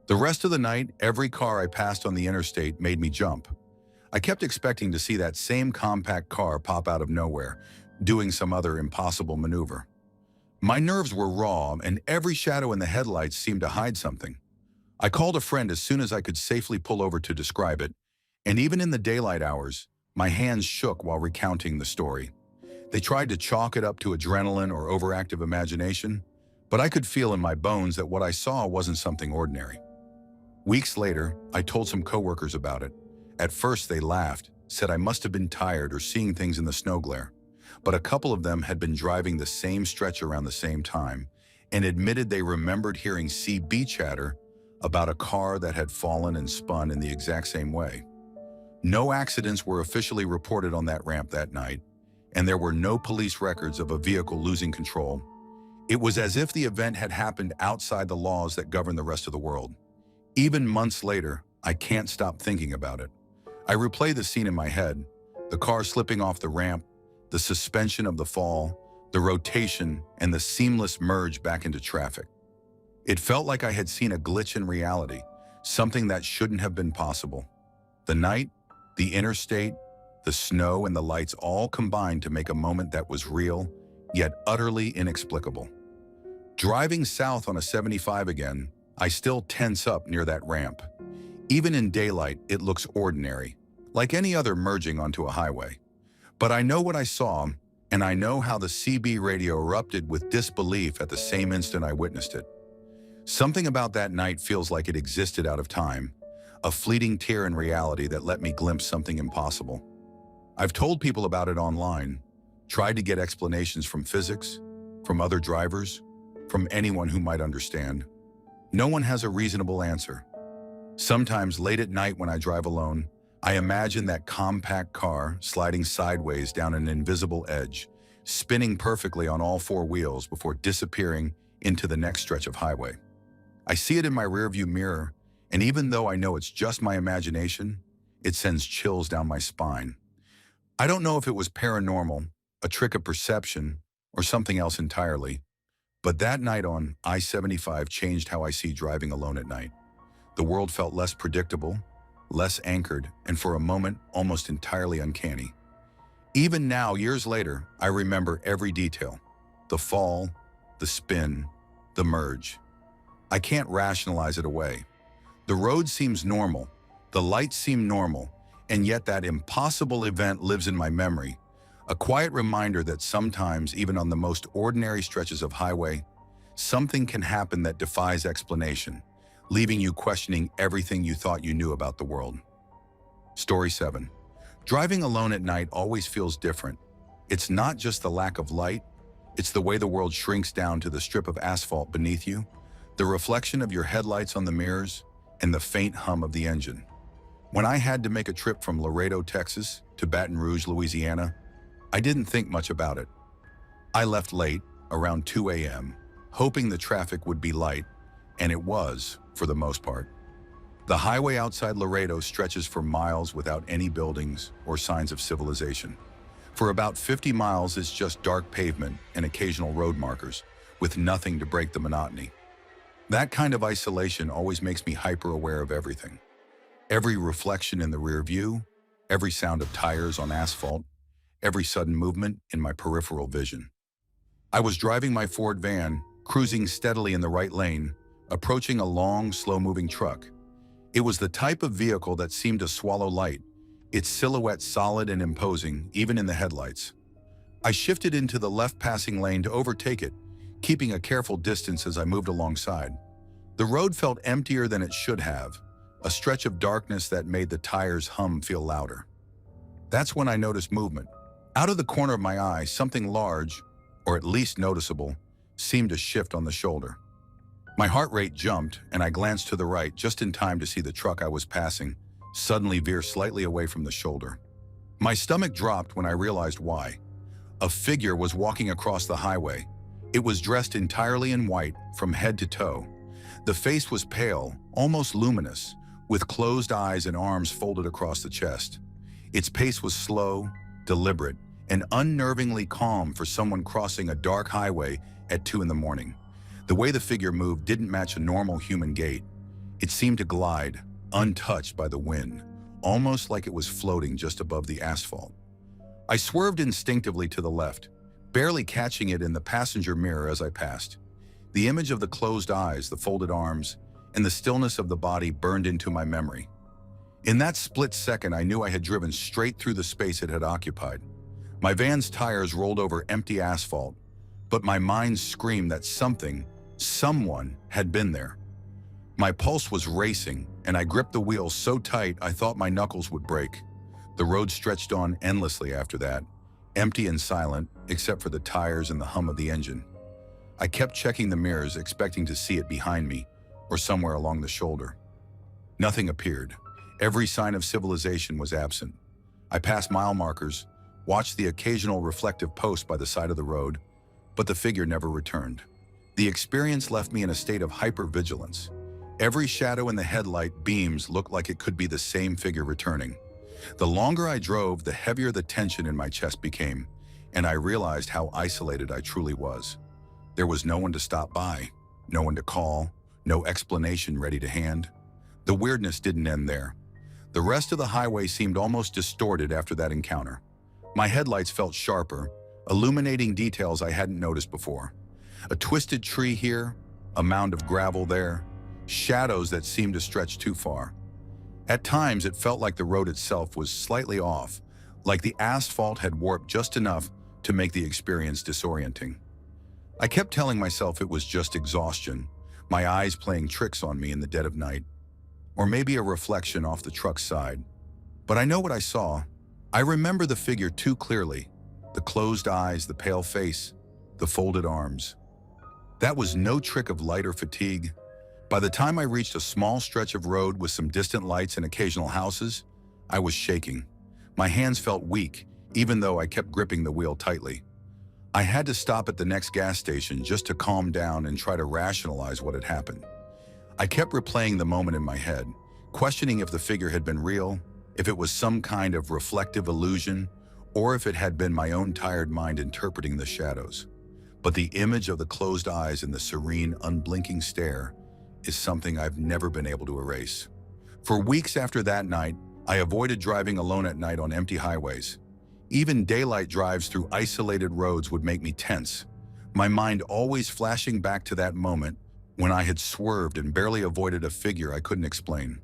The rest of the night, every car I passed on the interstate made me jump. I kept expecting to see that same compact car pop out of nowhere, doing some other impossible maneuver. My nerves were raw, and every shadow in the headlights seemed to hide something. I called a friend as soon as I could safely pull over to describe it, and even in the daylight hours, my hands shook while recounting the story. They tried to chalk it up to adrenaline or overactive imagination, but I could feel in my bones that what I saw wasn't something ordinary. Weeks later, I told some coworkers about it. At first they laughed, said I must have been tired or seeing things in the snow glare. But a couple of them had been driving the same stretch around the same time and admitted they remembered hearing CB chatter about a car that had fallen and spun in the exact same way. No accidents were officially reported on that ramp that night, and there were no police records of a vehicle losing control. It was as if the event had happened outside the laws that govern the rest of the world. Even months later, I can't stop thinking about it. I replay the scene in my head, the car slipping off the ramp, the suspension of the fall, the rotation, and the seamless merge back into traffic. It felt like I had seen a glitch in reality, something that shouldn't have been possible. The night, the interstate, the snow, and the lights all combined to make a moment that was real, yet utterly inexplicable. Driving south on a 75 again, I still tense up near that ramp. Even in daylight, it looks ordinary, like any other merging onto a highway. But I know what I saw, and I know how the CB radio erupted with disbelief at the same instant I witnessed it. Something about that night feels like it existed out of time, a fleeting tear in reality that let me glimpse something impossible. I've told people about it online, tried to get explanations from physics, from other drivers, from anyone who might understand. No one has a reasonable answer. Sometimes late at night when I drive alone, I imagine that compact car sliding sideways down an invisible edge, spinning perfectly on all four wheels before disappearing into the next stretch of highway. I see it in my rearview mirror, and even though I know it's just my imagination, it sends chills down my spine. I don't know if it was paranormal, a trick of perception, or something else entirely, but that night on I-75 changed how I see driving alone at night. The world felt less predictable, less anchored, and for a moment, almost entirely uncanny. Even now, years later, I remember every detail. The fall, the spin, the merge. I can't rationalize it away. The road seems normal, the lights seem normal, and yet that impossible event lives in my memory, a quiet reminder that sometimes, even on the most ordinary stretches of highway, something can happen that defies explanation, leaving you questioning everything you thought you knew about the world. Story 7. Driving alone at night always feels different. It's not just the lack of light, it's the way the world shrinks down to the strip of asphalt beneath you, the reflection of your headlights on the mirrors, and the faint hum of the engine. When I had to make a trip from Laredo, Texas to Baton Rouge, Louisiana, I didn't think much about it. I left late, around 2 a.m., hoping the traffic would be light, and it was, for the most part. The highway outside Laredo stretches for miles without any buildings or signs of civilization. For about 50 miles, it's just dark pavement and occasional road markers, with nothing to break the monotony. That kind of isolation always makes me hyper-aware of everything. Every reflection in the rear view, every sound of tires on asphalt, every sudden movement in my peripheral vision. I was driving my Ford van, cruising steadily in the right lane, approaching a long, slow-moving truck. It was the type of vehicle that seemed to swallow light, its silhouette solid and imposing, even in the headlights. I shifted into the left passing lane to overtake it, keeping a careful distance as I moved alongside. The road felt emptier than it should have, a stretch of darkness that made the tires hum feel louder. That's when I noticed movement. Out of the corner of my eye, something large, or at least noticeable, seemed to shift on the shoulder. My heart rate jumped, and I glanced to the right just in time to see the truck I was passing suddenly veer slightly away from the shoulder. My stomach dropped when I realized why. A figure was walking across the highway. It was dressed entirely in white from head to toe. The face was pale, almost luminous, with closed eyes and arms folded across the chest. Its pace was slow, deliberate, and unnervingly calm for someone crossing a dark highway at 2 in the morning. The way the figure moved didn't match a normal human gait. It seemed to glide, untouched by the wind, almost like it was floating just above the asphalt. I swerved instinctively to the left, barely catching it in the passenger mirror as I passed. The image of the closed eyes, the folded arms, and the stillness of the body burned into my memory. In that split second, I knew I had driven straight through the space it had occupied. My van's tires rolled over empty asphalt, but my mind screamed that someone had been there. My pulse was racing, and I gripped the wheel so tight I thought my knuckles would break. The road stretched on endlessly after that, empty and silent, except for the tires and the hum of the engine. I kept checking the mirrors, expecting to see it behind me or somewhere along the shoulder. Nothing appeared. Every sign of civilization was absent. I passed mile markers, watched the occasional reflective post by the side of the road, but the figure never returned. The experience left me in a state of hypervigilance. Every shadow in the headlight beams looked like it could be the same figure returning. The longer I drove, the heavier the tension in my chest became, and I realized how isolated I truly was. There was no one to stop by, no one to call, no explanation ready to hand. The weirdness didn't end there. The rest of the highway seemed almost distorted after that encounter. My headlights felt sharper, illuminating details I hadn't noticed before. A twisted tree here, a mound of gravel there, shadows that seemed to stretch too far. At times, it felt like the road itself was slightly off, like the asphalt had warped just enough to make the experience disorienting. I kept telling myself it was just exhaustion, my eyes playing tricks on me in the dead of night, or maybe a reflection off the truck's side. But I know what I saw. I remember the figure too clearly, the closed eyes, the pale face, the folded arms. That was no trick of light or fatigue. By the time I reached a small stretch of road with some distant lights and occasional houses, I was shaking. My hands felt weak, even though I kept gripping the wheel tightly. I had to stop at the next gas station just to calm down and try to rationalize what had happened. I kept replaying the moment in my head, questioning if the figure had been real, if it was some kind of reflective illusion, or if it had been my own tired mind interpreting the shadows. But the image of the closed eyes and the serene, unblinking stare is something I've never been able to erase. For weeks after that night, I avoided driving alone at night on empty highways. Even daylight drives through isolated roads would make me tense, my mind always flashing back to that moment when I had swerved and barely avoided a figure I couldn't explain.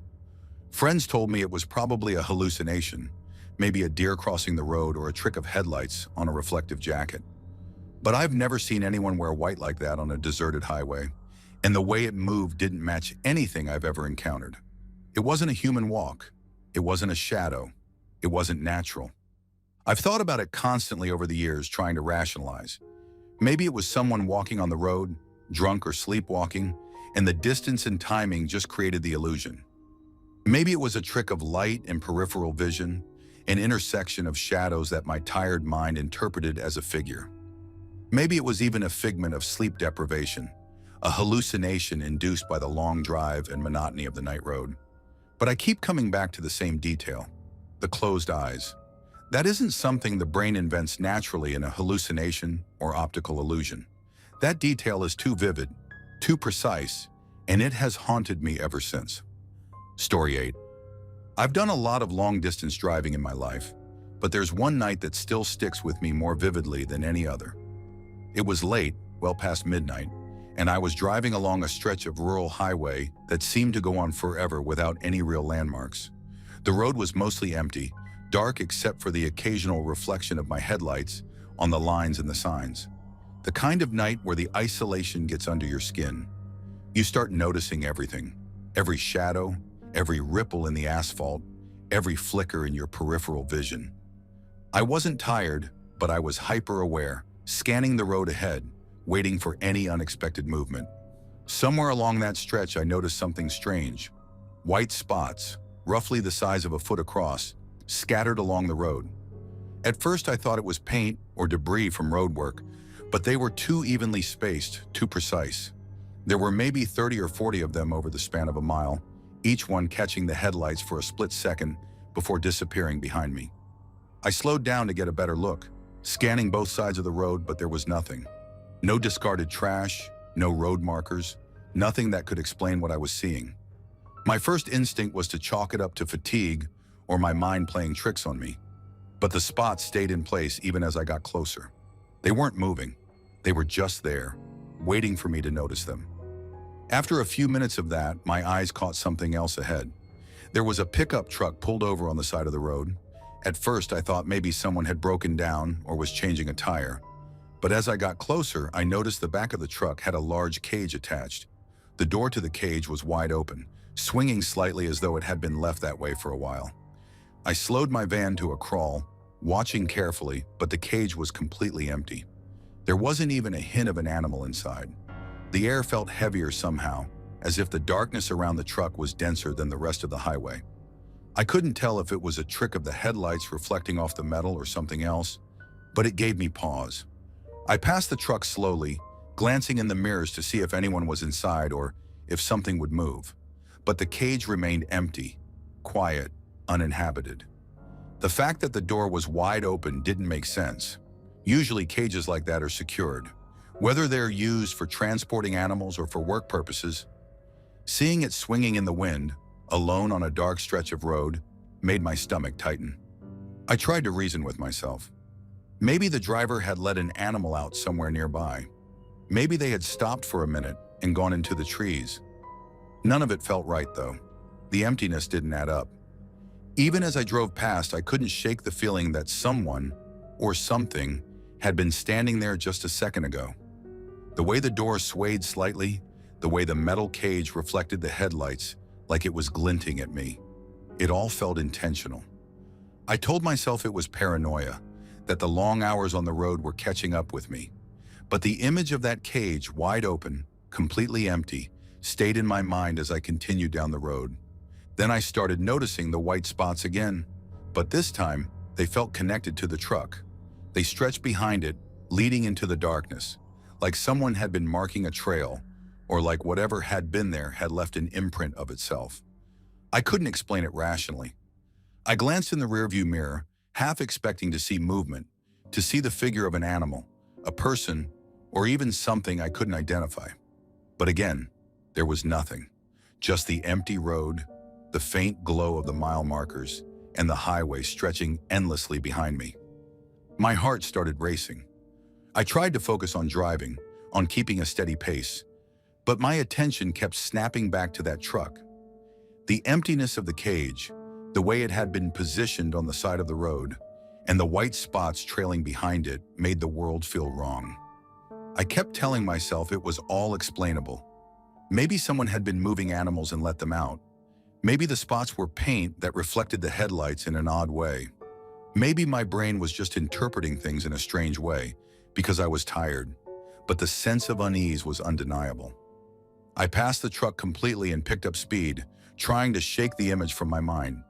Friends told me it was probably a hallucination, maybe a deer crossing the road or a trick of headlights on a reflective jacket. But I've never seen anyone wear white like that on a deserted highway, and the way it moved didn't match anything I've ever encountered. It wasn't a human walk. It wasn't a shadow. It wasn't natural. I've thought about it constantly over the years, trying to rationalize. Maybe it was someone walking on the road, drunk or sleepwalking, and the distance and timing just created the illusion. Maybe it was a trick of light and peripheral vision, an intersection of shadows that my tired mind interpreted as a figure. Maybe it was even a figment of sleep deprivation, a hallucination induced by the long drive and monotony of the night road. But I keep coming back to the same detail, the closed eyes. That isn't something the brain invents naturally in a hallucination or optical illusion. That detail is too vivid, too precise, and it has haunted me ever since. Story 8. I've done a lot of long-distance driving in my life, but there's one night that still sticks with me more vividly than any other. It was late, well past midnight, and I was driving along a stretch of rural highway that seemed to go on forever without any real landmarks. The road was mostly empty, dark except for the occasional reflection of my headlights on the lines and the signs. The kind of night where the isolation gets under your skin. You start noticing everything, every shadow, every ripple in the asphalt, every flicker in your peripheral vision. I wasn't tired, but I was hyper-aware, scanning the road ahead, waiting for any unexpected movement. Somewhere along that stretch, I noticed something strange. White spots, roughly the size of a foot across, scattered along the road. At first, I thought it was paint or debris from roadwork, but they were too evenly spaced, too precise. There were maybe 30 or 40 of them over the span of a mile, each one catching the headlights for a split second before disappearing behind me. I slowed down to get a better look, scanning both sides of the road, but there was nothing. No discarded trash, no road markers, nothing that could explain what I was seeing. My first instinct was to chalk it up to fatigue or my mind playing tricks on me. But the spots stayed in place even as I got closer. They weren't moving. They were just there, waiting for me to notice them. After a few minutes of that, my eyes caught something else ahead. There was a pickup truck pulled over on the side of the road. At first, I thought maybe someone had broken down or was changing a tire. But as I got closer, I noticed the back of the truck had a large cage attached. The door to the cage was wide open, swinging slightly as though it had been left that way for a while. I slowed my van to a crawl, watching carefully, but the cage was completely empty. There wasn't even a hint of an animal inside. The air felt heavier somehow, as if the darkness around the truck was denser than the rest of the highway. I couldn't tell if it was a trick of the headlights reflecting off the metal or something else, but it gave me pause. I passed the truck slowly, glancing in the mirrors to see if anyone was inside or if something would move. But the cage remained empty, quiet, uninhabited. The fact that the door was wide open didn't make sense. Usually cages like that are secured, whether they're used for transporting animals or for work purposes. Seeing it swinging in the wind, alone on a dark stretch of road, made my stomach tighten. I tried to reason with myself. Maybe the driver had let an animal out somewhere nearby. Maybe they had stopped for a minute and gone into the trees. None of it felt right, though. The emptiness didn't add up. Even as I drove past, I couldn't shake the feeling that someone, or something, had been standing there just a second ago. The way the door swayed slightly, the way the metal cage reflected the headlights like it was glinting at me. It all felt intentional. I told myself it was paranoia, that the long hours on the road were catching up with me. But the image of that cage, wide open, completely empty, stayed in my mind as I continued down the road. Then I started noticing the white spots again, but this time they felt connected to the truck. They stretched behind it, leading into the darkness, like someone had been marking a trail, or like whatever had been there had left an imprint of itself. I couldn't explain it rationally. I glanced in the rearview mirror, half expecting to see movement, to see the figure of an animal, a person, or even something I couldn't identify. But again, there was nothing. Just the empty road, the faint glow of the mile markers, and the highway stretching endlessly behind me. My heart started racing. I tried to focus on driving, on keeping a steady pace, but my attention kept snapping back to that truck. The emptiness of the cage, the way it had been positioned on the side of the road, and the white spots trailing behind it made the world feel wrong. I kept telling myself it was all explainable. Maybe someone had been moving animals and let them out. Maybe the spots were paint that reflected the headlights in an odd way. Maybe my brain was just interpreting things in a strange way because I was tired, but the sense of unease was undeniable. I passed the truck completely and picked up speed, trying to shake the image from my mind.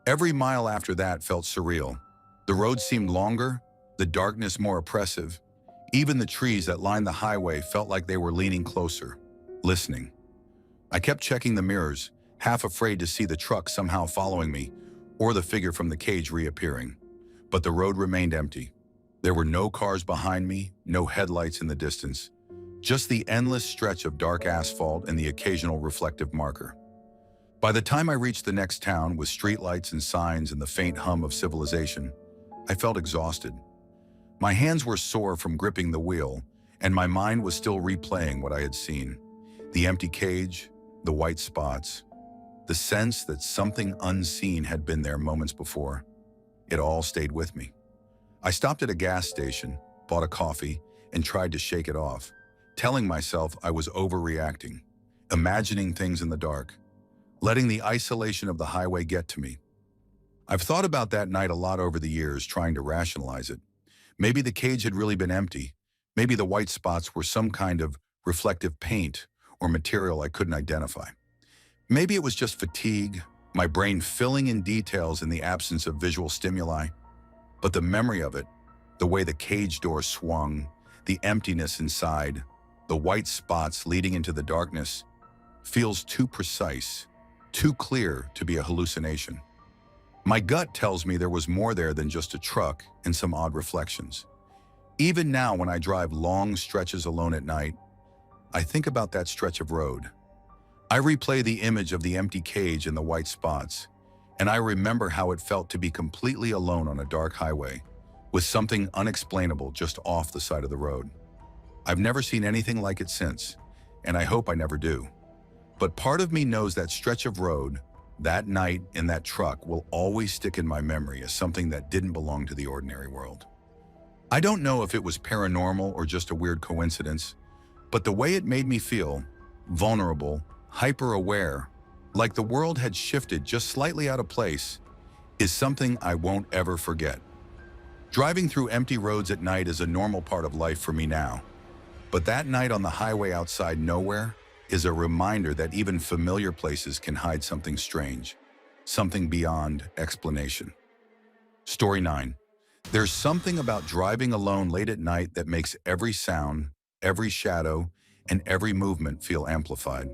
Every mile after that felt surreal. The road seemed longer, the darkness more oppressive. Even the trees that lined the highway felt like they were leaning closer, listening. I kept checking the mirrors, half afraid to see the truck somehow following me or the figure from the cage reappearing. But the road remained empty. There were no cars behind me, no headlights in the distance, just the endless stretch of dark asphalt and the occasional reflective marker. By the time I reached the next town with streetlights and signs and the faint hum of civilization, I felt exhausted. My hands were sore from gripping the wheel, and my mind was still replaying what I had seen. The empty cage, the white spots, the sense that something unseen had been there moments before. It all stayed with me. I stopped at a gas station, bought a coffee, and tried to shake it off, telling myself I was overreacting, imagining things in the dark, letting the isolation of the highway get to me. I've thought about that night a lot over the years, trying to rationalize it. Maybe the cage had really been empty. Maybe the white spots were some kind of reflective paint or material I couldn't identify. Maybe it was just fatigue, my brain filling in details in the absence of visual stimuli. But the memory of it, the way the cage door swung, the emptiness inside, the white spots leading into the darkness, feels too precise, too clear to be a hallucination. My gut tells me there was more there than just a truck and some odd reflections. Even now, when I drive long stretches alone at night, I think about that stretch of road. I replay the image of the empty cage and the white spots, and I remember how it felt to be completely alone on a dark highway, with something unexplainable just off the side of the road. I've never seen anything like it since, and I hope I never do. But part of me knows that stretch of road, that night in that truck, will always stick in my memory as something that didn't belong to the ordinary world. I don't know if it was paranormal or just a weird coincidence, but the way it made me feel, vulnerable, hyper-aware, like the world had shifted just slightly out of place, is something I won't ever forget. Driving through empty roads at night is a normal part of life for me now, but that night on the highway outside nowhere is a reminder that even familiar places can hide something strange, something beyond explanation. Story 9. There's something about driving alone late at night that makes every sound, every shadow, and every movement feel amplified.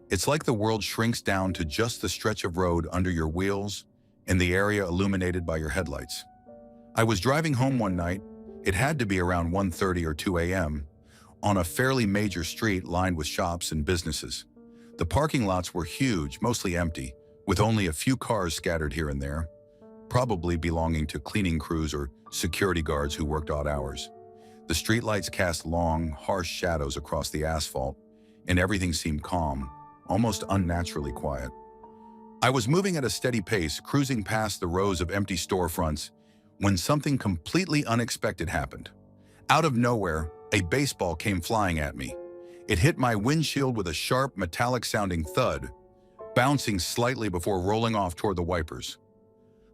It's like the world shrinks down to just the stretch of road under your wheels and the area illuminated by your headlights. I was driving home one night, it had to be around 1:30 or 2 a.m., on a fairly major street lined with shops and businesses. The parking lots were huge, mostly empty, with only a few cars scattered here and there, probably belonging to cleaning crews or security guards who worked odd hours. The streetlights cast long, harsh shadows across the asphalt, and everything seemed calm, almost unnaturally quiet. I was moving at a steady pace, cruising past the rows of empty storefronts, when something completely unexpected happened. Out of nowhere, a baseball came flying at me. It hit my windshield with a sharp, metallic-sounding thud, bouncing slightly before rolling off toward the wipers.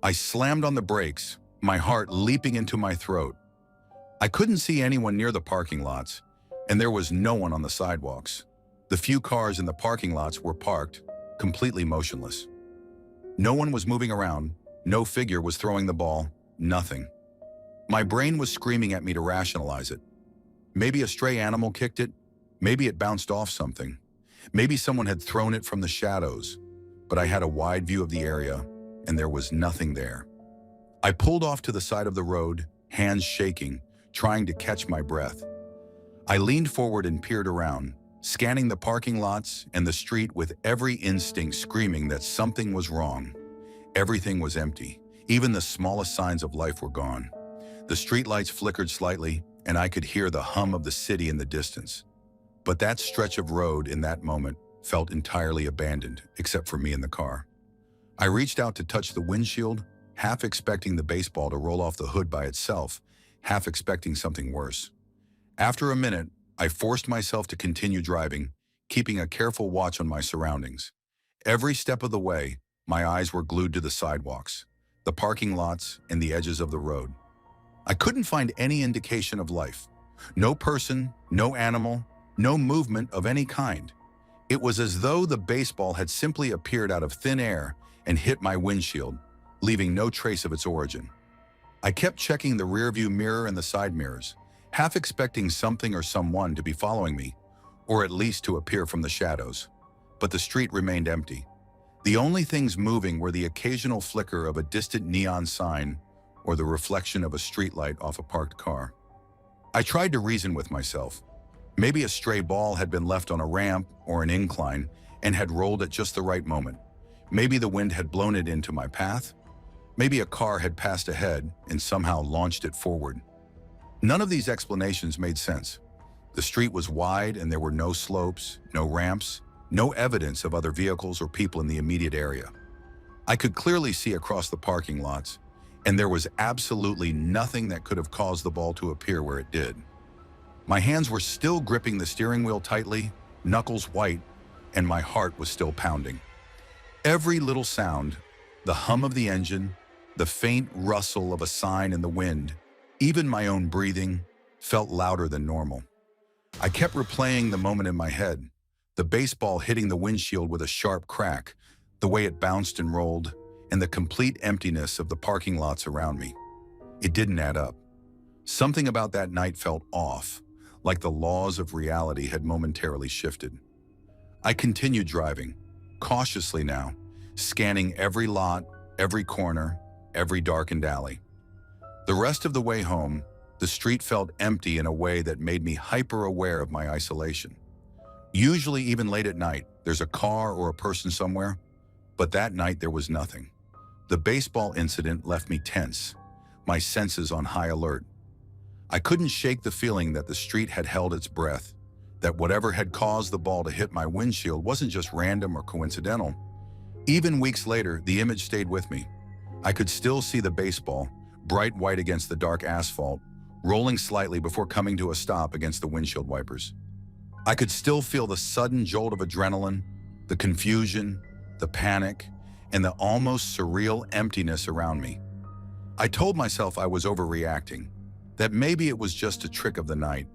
I slammed on the brakes, my heart leaping into my throat. I couldn't see anyone near the parking lots, and there was no one on the sidewalks. The few cars in the parking lots were parked, completely motionless. No one was moving around, no figure was throwing the ball, nothing. My brain was screaming at me to rationalize it. Maybe a stray animal kicked it, maybe it bounced off something, maybe someone had thrown it from the shadows, but I had a wide view of the area, and there was nothing there. I pulled off to the side of the road, hands shaking, trying to catch my breath. I leaned forward and peered around, scanning the parking lots and the street with every instinct screaming that something was wrong. Everything was empty. Even the smallest signs of life were gone. The streetlights flickered slightly, and I could hear the hum of the city in the distance. But that stretch of road in that moment felt entirely abandoned, except for me in the car. I reached out to touch the windshield, half expecting the baseball to roll off the hood by itself, half expecting something worse. After a minute, I forced myself to continue driving, keeping a careful watch on my surroundings. Every step of the way, my eyes were glued to the sidewalks, the parking lots, and the edges of the road. I couldn't find any indication of life. No person, no animal, no movement of any kind. It was as though the baseball had simply appeared out of thin air and hit my windshield, leaving no trace of its origin. I kept checking the rearview mirror and the side mirrors, half expecting something or someone to be following me, or at least to appear from the shadows. But the street remained empty. The only things moving were the occasional flicker of a distant neon sign or the reflection of a streetlight off a parked car. I tried to reason with myself. Maybe a stray ball had been left on a ramp or an incline and had rolled at just the right moment. Maybe the wind had blown it into my path. Maybe a car had passed ahead and somehow launched it forward. None of these explanations made sense. The street was wide and there were no slopes, no ramps, no evidence of other vehicles or people in the immediate area. I could clearly see across the parking lots, and there was absolutely nothing that could have caused the ball to appear where it did. My hands were still gripping the steering wheel tightly, knuckles white, and my heart was still pounding. Every little sound, the hum of the engine, the faint rustle of a sign in the wind, even my own breathing, felt louder than normal. I kept replaying the moment in my head, the baseball hitting the windshield with a sharp crack, the way it bounced and rolled, and the complete emptiness of the parking lots around me. It didn't add up. Something about that night felt off, like the laws of reality had momentarily shifted. I continued driving, cautiously now, scanning every lot, every corner, every darkened alley. The rest of the way home, the street felt empty in a way that made me hyper-aware of my isolation. Usually, even late at night, there's a car or a person somewhere, but that night there was nothing. The baseball incident left me tense, my senses on high alert. I couldn't shake the feeling that the street had held its breath, that whatever had caused the ball to hit my windshield wasn't just random or coincidental. Even weeks later, the image stayed with me. I could still see the baseball, bright white against the dark asphalt, rolling slightly before coming to a stop against the windshield wipers. I could still feel the sudden jolt of adrenaline, the confusion, the panic, and the almost surreal emptiness around me. I told myself I was overreacting, that maybe it was just a trick of the night,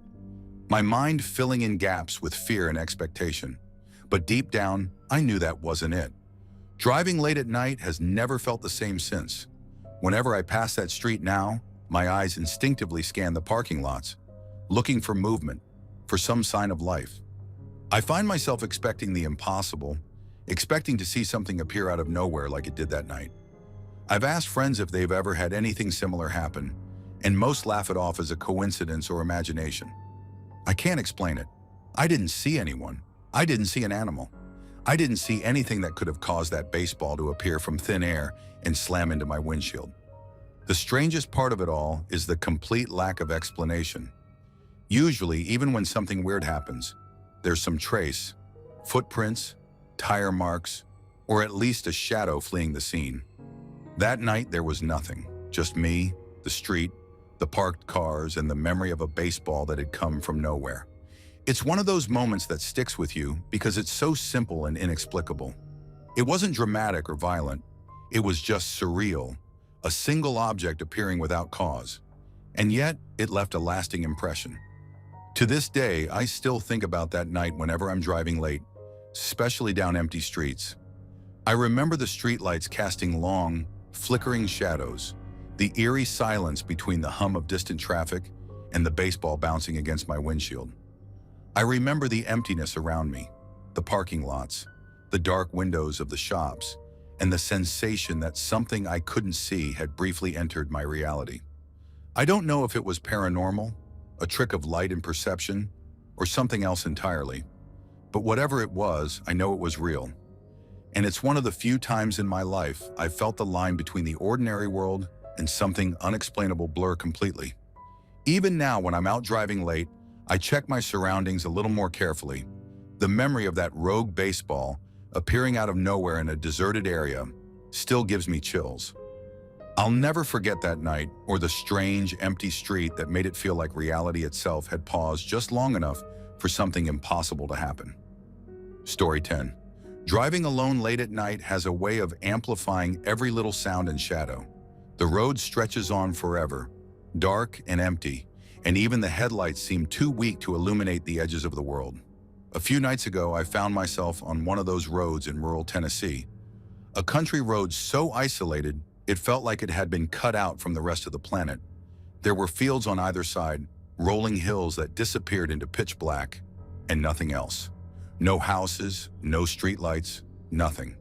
my mind filling in gaps with fear and expectation. But deep down, I knew that wasn't it. Driving late at night has never felt the same since. Whenever I pass that street now, my eyes instinctively scan the parking lots, looking for movement, for some sign of life. I find myself expecting the impossible, expecting to see something appear out of nowhere like it did that night. I've asked friends if they've ever had anything similar happen, and most laugh it off as a coincidence or imagination. I can't explain it. I didn't see anyone. I didn't see an animal. I didn't see anything that could have caused that baseball to appear from thin air and slam into my windshield. The strangest part of it all is the complete lack of explanation. Usually, even when something weird happens, there's some trace, footprints, tire marks, or at least a shadow fleeing the scene. That night, there was nothing, just me, the street, the parked cars, and the memory of a baseball that had come from nowhere. It's one of those moments that sticks with you because it's so simple and inexplicable. It wasn't dramatic or violent. It was just surreal, a single object appearing without cause. And yet, it left a lasting impression. To this day, I still think about that night whenever I'm driving late, especially down empty streets. I remember the streetlights casting long, flickering shadows, the eerie silence between the hum of distant traffic and the baseball bouncing against my windshield. I remember the emptiness around me, the parking lots, the dark windows of the shops, and the sensation that something I couldn't see had briefly entered my reality. I don't know if it was paranormal, a trick of light and perception, or something else entirely. But whatever it was, I know it was real. And it's one of the few times in my life I've felt the line between the ordinary world and something unexplainable blur completely. Even now, when I'm out driving late, I check my surroundings a little more carefully. The memory of that rogue baseball appearing out of nowhere in a deserted area still gives me chills. I'll never forget that night or the strange, empty street that made it feel like reality itself had paused just long enough for something impossible to happen. Story 10. Driving alone late at night has a way of amplifying every little sound and shadow. The road stretches on forever, dark and empty, and even the headlights seem too weak to illuminate the edges of the world. A few nights ago, I found myself on one of those roads in rural Tennessee. A country road so isolated, it felt like it had been cut out from the rest of the planet. There were fields on either side, rolling hills that disappeared into pitch black, and nothing else. No houses, no streetlights, nothing.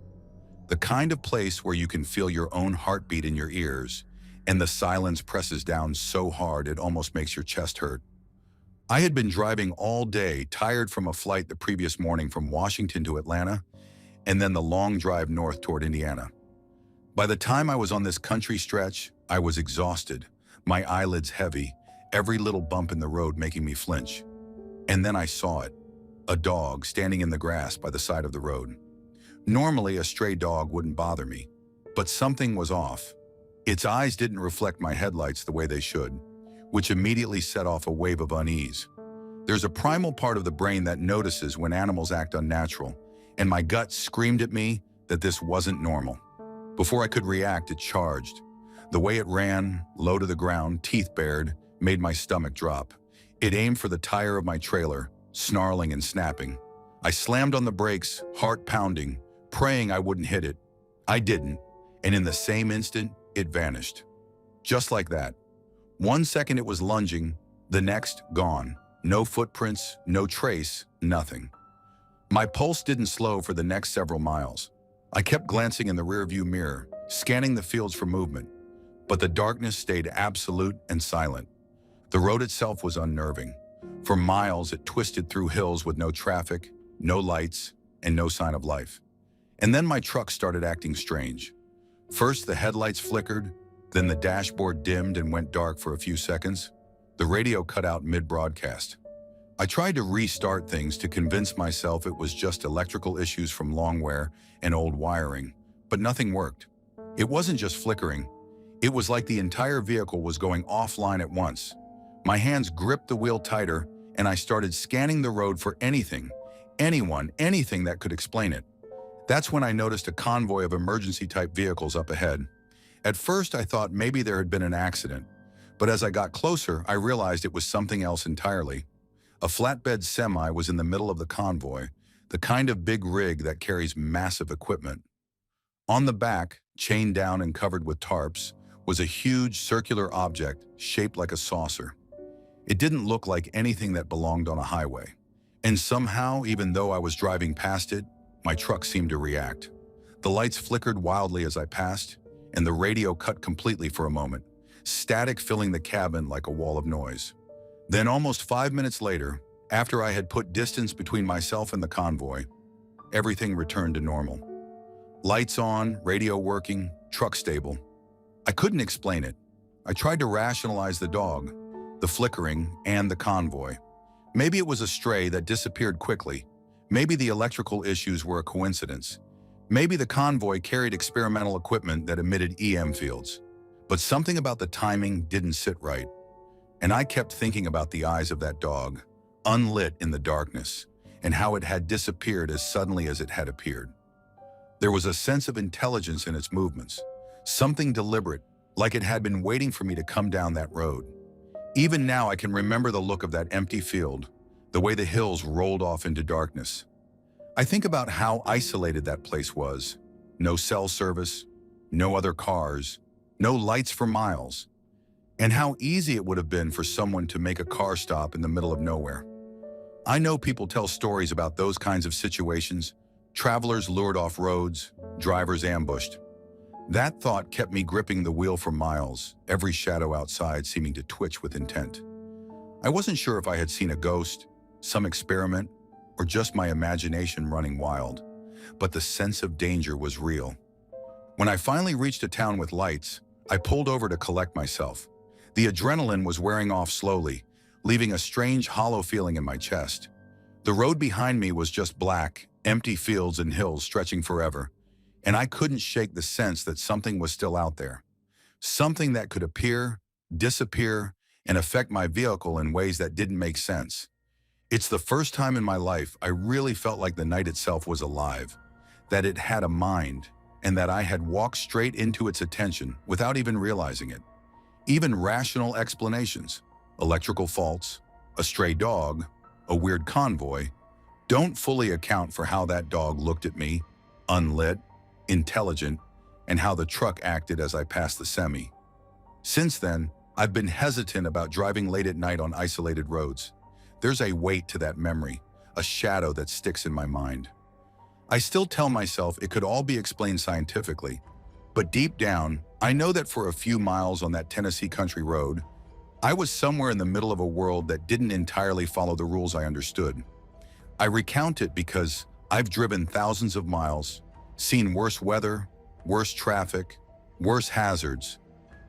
The kind of place where you can feel your own heartbeat in your ears, and the silence presses down so hard it almost makes your chest hurt. I had been driving all day, tired from a flight the previous morning from Washington to Atlanta, and then the long drive north toward Indiana. By the time I was on this country stretch, I was exhausted, my eyelids heavy, every little bump in the road making me flinch. And then I saw it, a dog standing in the grass by the side of the road. Normally, a stray dog wouldn't bother me, but something was off. Its eyes didn't reflect my headlights the way they should, which immediately set off a wave of unease. There's a primal part of the brain that notices when animals act unnatural, and my gut screamed at me that this wasn't normal. Before I could react, it charged. The way it ran, low to the ground, teeth bared, made my stomach drop. It aimed for the tire of my trailer, snarling and snapping. I slammed on the brakes, heart pounding, praying I wouldn't hit it. I didn't, and in the same instant, it vanished. Just like that. 1 second it was lunging, the next, gone. No footprints, no trace, nothing. My pulse didn't slow for the next several miles. I kept glancing in the rearview mirror, scanning the fields for movement, but the darkness stayed absolute and silent. The road itself was unnerving. For miles, it twisted through hills with no traffic, no lights, and no sign of life. And then my truck started acting strange. First, the headlights flickered, then the dashboard dimmed and went dark for a few seconds. The radio cut out mid-broadcast. I tried to restart things to convince myself it was just electrical issues from long wear and old wiring, but nothing worked. It wasn't just flickering. It was like the entire vehicle was going offline at once. My hands gripped the wheel tighter, and I started scanning the road for anything, anyone, anything that could explain it. That's when I noticed a convoy of emergency-type vehicles up ahead. At first, I thought maybe there had been an accident, but as I got closer, I realized it was something else entirely. A flatbed semi was in the middle of the convoy, the kind of big rig that carries massive equipment. On the back, chained down and covered with tarps, was a huge circular object shaped like a saucer. It didn't look like anything that belonged on a highway. And somehow, even though I was driving past it, my truck seemed to react. The lights flickered wildly as I passed, and the radio cut completely for a moment, static filling the cabin like a wall of noise. Then almost 5 minutes later, after I had put distance between myself and the convoy, everything returned to normal. Lights on, radio working, truck stable. I couldn't explain it. I tried to rationalize the dog, the flickering, and the convoy. Maybe it was a stray that disappeared quickly. Maybe the electrical issues were a coincidence. Maybe the convoy carried experimental equipment that emitted EM fields. But something about the timing didn't sit right. And I kept thinking about the eyes of that dog, unlit in the darkness, and how it had disappeared as suddenly as it had appeared. There was a sense of intelligence in its movements, something deliberate, like it had been waiting for me to come down that road. Even now I can remember the look of that empty field, the way the hills rolled off into darkness. I think about how isolated that place was. No cell service, no other cars, no lights for miles, and how easy it would have been for someone to make a car stop in the middle of nowhere. I know people tell stories about those kinds of situations, travelers lured off roads, drivers ambushed. That thought kept me gripping the wheel for miles, every shadow outside seeming to twitch with intent. I wasn't sure if I had seen a ghost, some experiment, or just my imagination running wild, but the sense of danger was real. When I finally reached a town with lights, I pulled over to collect myself. The adrenaline was wearing off slowly, leaving a strange hollow feeling in my chest. The road behind me was just black, empty fields and hills stretching forever, and I couldn't shake the sense that something was still out there. Something that could appear, disappear, and affect my vehicle in ways that didn't make sense. It's the first time in my life I really felt like the night itself was alive, that it had a mind, and that I had walked straight into its attention without even realizing it. Even rational explanations, electrical faults, a stray dog, a weird convoy, don't fully account for how that dog looked at me, unlit, intelligent, and how the truck acted as I passed the semi. Since then, I've been hesitant about driving late at night on isolated roads. There's a weight to that memory, a shadow that sticks in my mind. I still tell myself it could all be explained scientifically, but deep down, I know that for a few miles on that Tennessee country road, I was somewhere in the middle of a world that didn't entirely follow the rules I understood. I recount it because I've driven thousands of miles, seen worse weather, worse traffic, worse hazards,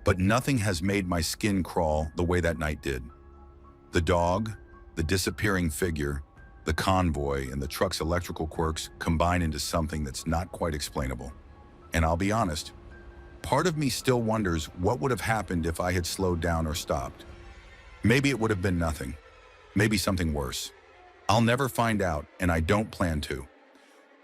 but nothing has made my skin crawl the way that night did. The dog, the disappearing figure, the convoy, and the truck's electrical quirks combine into something that's not quite explainable. And I'll be honest, part of me still wonders what would have happened if I had slowed down or stopped. Maybe it would have been nothing. Maybe something worse. I'll never find out, and I don't plan to.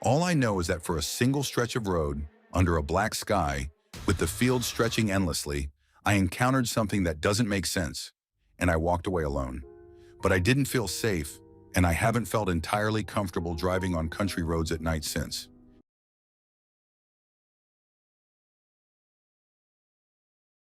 All I know is that for a single stretch of road, under a black sky, with the field stretching endlessly, I encountered something that doesn't make sense, and I walked away alone. But I didn't feel safe, and I haven't felt entirely comfortable driving on country roads at night since.